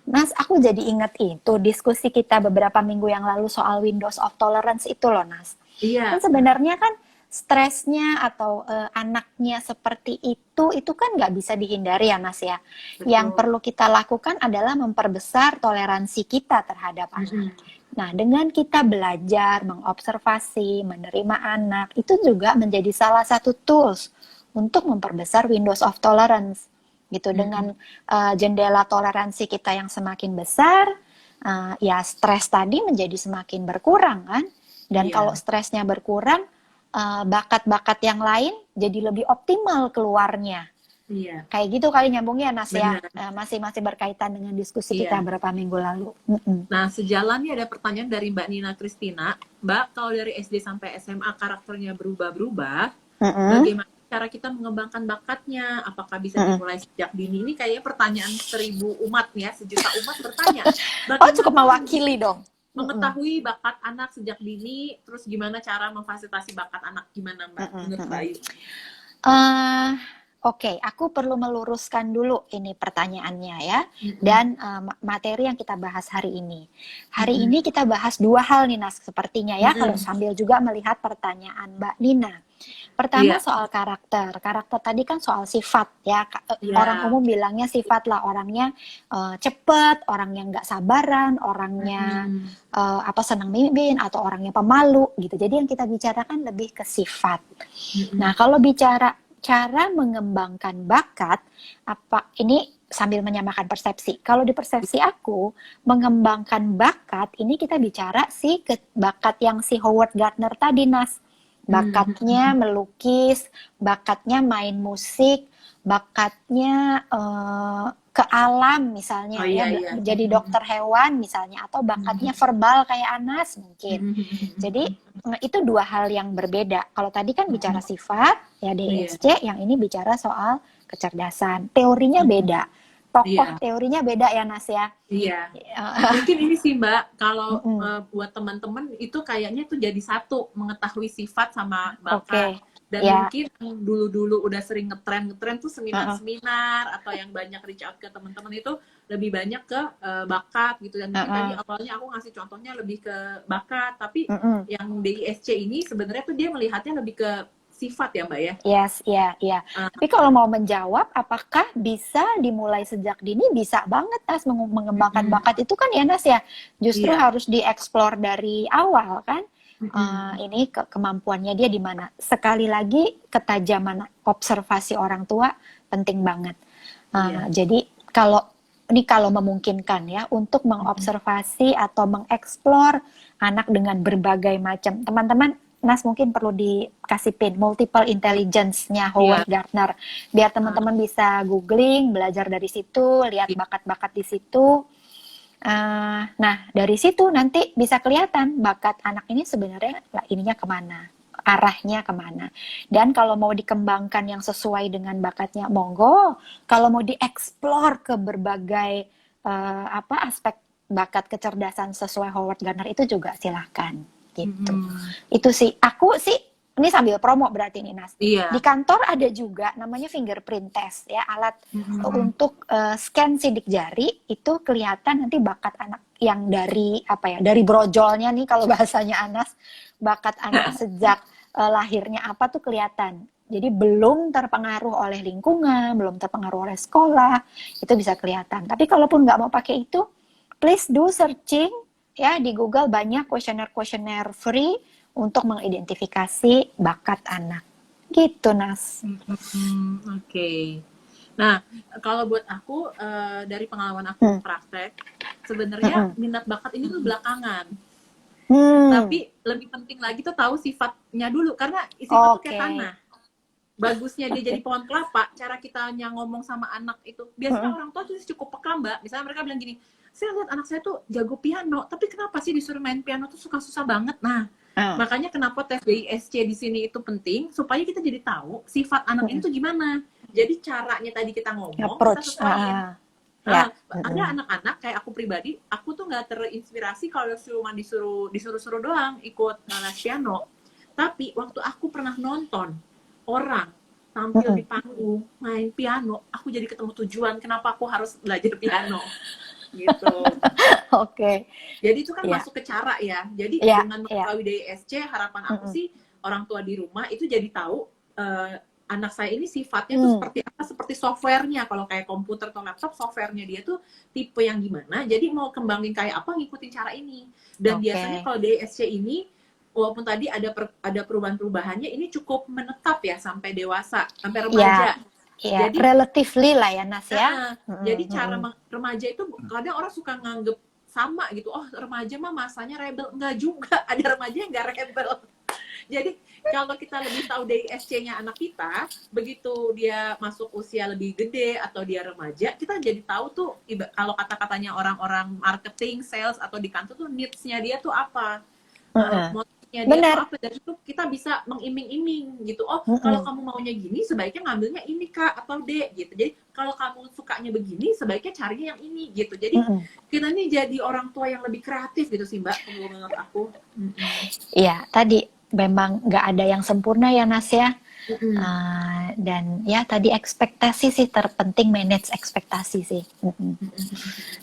Nas, aku jadi ingat itu diskusi kita beberapa minggu yang lalu soal Windows of Tolerance itu loh Nas. Kan sebenarnya kan stresnya atau anaknya seperti itu kan nggak bisa dihindari ya Mas ya. Yang
Betul.
perlu kita lakukan adalah memperbesar toleransi kita terhadap anak. Nah, dengan kita belajar, mengobservasi, menerima anak, itu juga menjadi salah satu tools untuk memperbesar windows of tolerance. Gitu, dengan jendela toleransi kita yang semakin besar, ya stres tadi menjadi semakin berkurang kan. Dan
Iya.
kalau stresnya berkurang, bakat-bakat yang lain jadi lebih optimal keluarnya.
Iya.
Kayak gitu kali nyambungnya Nas ya.
Benar.
Masih berkaitan dengan diskusi
Iya.
kita beberapa minggu lalu.
Nah, sejalan nih ada pertanyaan dari Mbak Nina Kristina. Mbak, kalau dari SD sampai SMA karakternya berubah-berubah, bagaimana cara kita mengembangkan bakatnya? Apakah bisa dimulai sejak dini? Ini kayaknya pertanyaan 1000 umat ya, sejuta umat bertanya.
Oh, cukup mewakili dong.
Mengetahui bakat anak sejak dini, terus gimana cara memfasilitasi bakat anak? Gimana Mbak? Menurut Mbak Ayu?
Oke, aku perlu meluruskan dulu ini pertanyaannya ya, dan materi yang kita bahas hari ini. Hari ini kita bahas dua hal nih Nas, sepertinya ya, kalau sambil juga melihat pertanyaan Mbak Nina. Pertama soal karakter. Karakter tadi kan soal sifat ya. Orang umum bilangnya sifat lah, orangnya cepet, orangnya nggak sabaran, orangnya senang mimpin, atau orangnya pemalu gitu. Jadi yang kita bicarakan lebih ke sifat. Nah, kalau bicara cara mengembangkan bakat, ini sambil menyamakan persepsi. Kalau di persepsi aku, mengembangkan bakat, ini kita bicara bakat yang si Howard Gardner tadi, Nas. Bakatnya melukis, bakatnya main musik, bakatnya ke alam misalnya, jadi dokter hewan misalnya, atau bakatnya verbal kayak Anas mungkin. Jadi itu dua hal yang berbeda. Kalau tadi kan bicara sifat ya DISC, yang ini bicara soal kecerdasan. Teorinya beda, tokoh teorinya beda ya Nas ya.
Iya. Mungkin ini sih Mbak, kalau buat teman-teman itu kayaknya tuh jadi satu, mengetahui sifat sama bakat. Dan mungkin dulu-dulu udah sering ngetren tuh seminar-seminar atau yang banyak reach out ke teman-teman itu lebih banyak ke bakat gitu. Dan mungkin tadi awalnya aku ngasih contohnya lebih ke bakat, tapi yang DISC ini sebenarnya tuh dia melihatnya lebih ke sifat ya Mbak ya?
Yes, iya. Tapi kalau mau menjawab, apakah bisa dimulai sejak dini? Bisa banget, Nas. Mengembangkan bakat itu kan ya, Nas ya. Justru harus dieksplor dari awal kan. Ini kemampuannya dia di mana. Sekali lagi, ketajaman observasi orang tua penting banget. Jadi kalau memungkinkan ya, untuk mengobservasi atau mengeksplor anak dengan berbagai macam. Teman-teman, Nas mungkin perlu dikasih pin multiple intelligence-nya Howard Gardner, biar teman-teman bisa googling, belajar dari situ, lihat bakat-bakat di situ. Nah, dari situ nanti bisa kelihatan bakat anak ini sebenarnya ininya kemana, arahnya kemana. Dan kalau mau dikembangkan yang sesuai dengan bakatnya, monggo. Kalau mau dieksplor ke berbagai aspek bakat kecerdasan sesuai Howard Gardner itu juga silahkan. Gitu. Itu sih, aku sih ini sambil promo berarti nih Nas. Di kantor ada juga namanya fingerprint test ya, alat untuk scan sidik jari, itu kelihatan nanti bakat anak yang dari dari brojolnya nih kalau bahasanya Anas, bakat anak sejak lahirnya apa tuh kelihatan. Jadi belum terpengaruh oleh lingkungan, belum terpengaruh oleh sekolah, itu bisa kelihatan. Tapi kalaupun nggak mau pakai itu, please do searching ya di Google, banyak kuesioner free untuk mengidentifikasi bakat anak. Gitu, Nas.
Oke. Nah, kalau buat aku dari pengalaman aku praktek, sebenarnya minat bakat ini tuh belakangan. Tapi lebih penting lagi tuh tahu sifatnya dulu, karena sifat tuh kayak tanah. Bagusnya dia jadi pohon kelapa, cara kita ngomong sama anak itu, biasanya orang tua tuh cukup peka Mbak. Misalnya mereka bilang gini, saya lihat anak saya tuh jago piano, tapi kenapa sih disuruh main piano tuh susah banget. Nah, makanya kenapa tes DISC di sini itu penting, supaya kita jadi tahu sifat anak ini tuh gimana. Jadi caranya tadi kita ngomong, kita sesuaiin. Ada anak-anak kayak aku pribadi, aku tuh nggak terinspirasi kalau cuma disuruh doang ikut les piano. Tapi waktu aku pernah nonton orang tampil di panggung main piano, aku jadi ketemu tujuan kenapa aku harus belajar piano gitu. Jadi itu kan masuk ke cara ya. Jadi dengan mengetahui DISC, harapan aku sih orang tua di rumah itu jadi tahu anak saya ini sifatnya tuh seperti apa, seperti softwarenya. Kalau kayak komputer atau laptop, softwarenya dia tuh tipe yang gimana, jadi mau kembangin kayak apa, ngikutin cara ini. Dan biasanya kalau DISC ini, walaupun tadi ada perubahan-perubahannya, ini cukup menetap ya sampai dewasa, sampai remaja.
Ya,
jadi
relatively lah ya Nas ya.
Jadi cara remaja itu kadang orang suka nganggep sama gitu, oh remaja mah masanya rebel. Enggak juga, ada remaja yang enggak rebel. Jadi kalau kita lebih tahu DISC-nya anak kita, begitu dia masuk usia lebih gede atau dia remaja, kita jadi tahu tuh kalau kata-katanya orang-orang marketing, sales atau di kantor tuh needs-nya dia tuh apa, motifnya dia tuh apa, dan itu kita bisa mengiming-iming gitu. Oh, kalau kamu maunya gini, sebaiknya ngambilnya ini Kak atau D gitu. Jadi kalau kamu sukanya begini, sebaiknya carinya yang ini gitu. Jadi kita nih jadi orang tua yang lebih kreatif gitu sih Mbak, menurut aku.
Iya, tadi memang nggak ada yang sempurna ya Nas ya. Dan ya tadi ekspektasi sih terpenting, manage ekspektasi sih.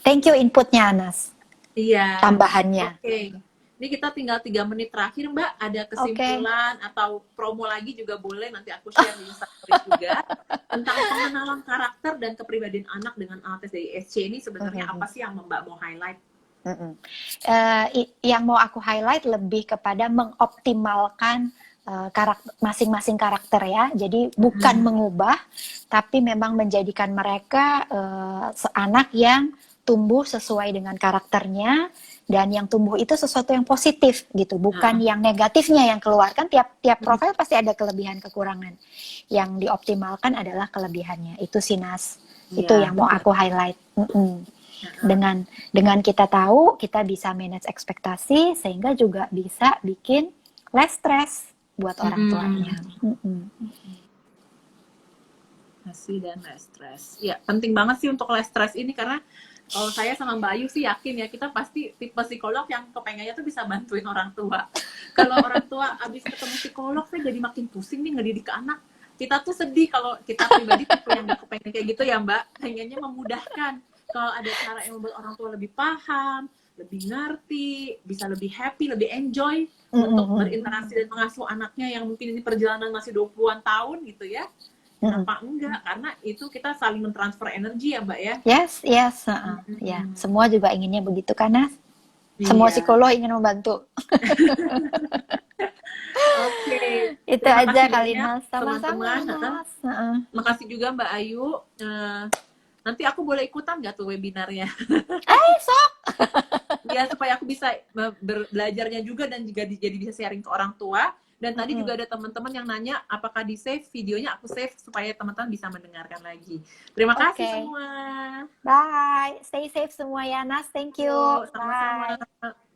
Thank you inputnya Nas.
Iya.
Tambahannya.
Oke. Ini kita tinggal 3 menit terakhir Mbak. Ada kesimpulan atau promo lagi juga boleh, nanti aku share di Instagram juga tentang pengenalan karakter dan kepribadian anak dengan alat tes DISC ini sebenarnya apa sih yang Mbak mau highlight?
Yang mau aku highlight lebih kepada mengoptimalkan masing-masing karakter ya. Jadi bukan mengubah, tapi memang menjadikan mereka anak yang tumbuh sesuai dengan karakternya, dan yang tumbuh itu sesuatu yang positif gitu, bukan yang negatifnya yang keluar. Kan tiap profil pasti ada kelebihan kekurangan. Yang dioptimalkan adalah kelebihannya. Itu sih Nas. Itu yang mau aku highlight. Dengan kita tahu, kita bisa manage ekspektasi, sehingga juga bisa bikin less stress buat orang tuanya.
Dan less stress. Ya, penting banget sih untuk less stress ini, karena kalau saya sama Mbak Ayu sih yakin ya, kita pasti tipe psikolog yang kepengennya tuh bisa bantuin orang tua. Kalau orang tua abis ketemu psikolog, saya jadi makin pusing nih ngedidik ke anak. Kita tuh sedih kalau kita pribadi tipe yang gak kepengen kayak gitu ya Mbak. Pengennya memudahkan. Kalau ada cara yang membuat orang tua lebih paham, lebih ngerti, bisa lebih happy, lebih enjoy untuk berinteraksi dan mengasuh anaknya yang mungkin ini perjalanan masih 20-an tahun gitu ya. Kenapa enggak? Karena itu kita saling mentransfer energi ya Mbak ya.
Yes. Ya, semua juga inginnya begitu kan Nas? Semua psikolog ingin membantu.
Oke.
Itu aja kali Nas. Sama-sama
Nas. Makasih juga Mbak Ayu. Nanti aku boleh ikutan nggak tuh webinarnya?
Sok!
Ya, supaya aku bisa belajarnya juga dan juga jadi bisa sharing ke orang tua. Dan tadi juga ada teman-teman yang nanya apakah di save videonya, aku save supaya teman-teman bisa mendengarkan lagi. Terima kasih semua.
Bye. Stay safe semua ya Nas. Thank you.
Sama-sama.
Bye.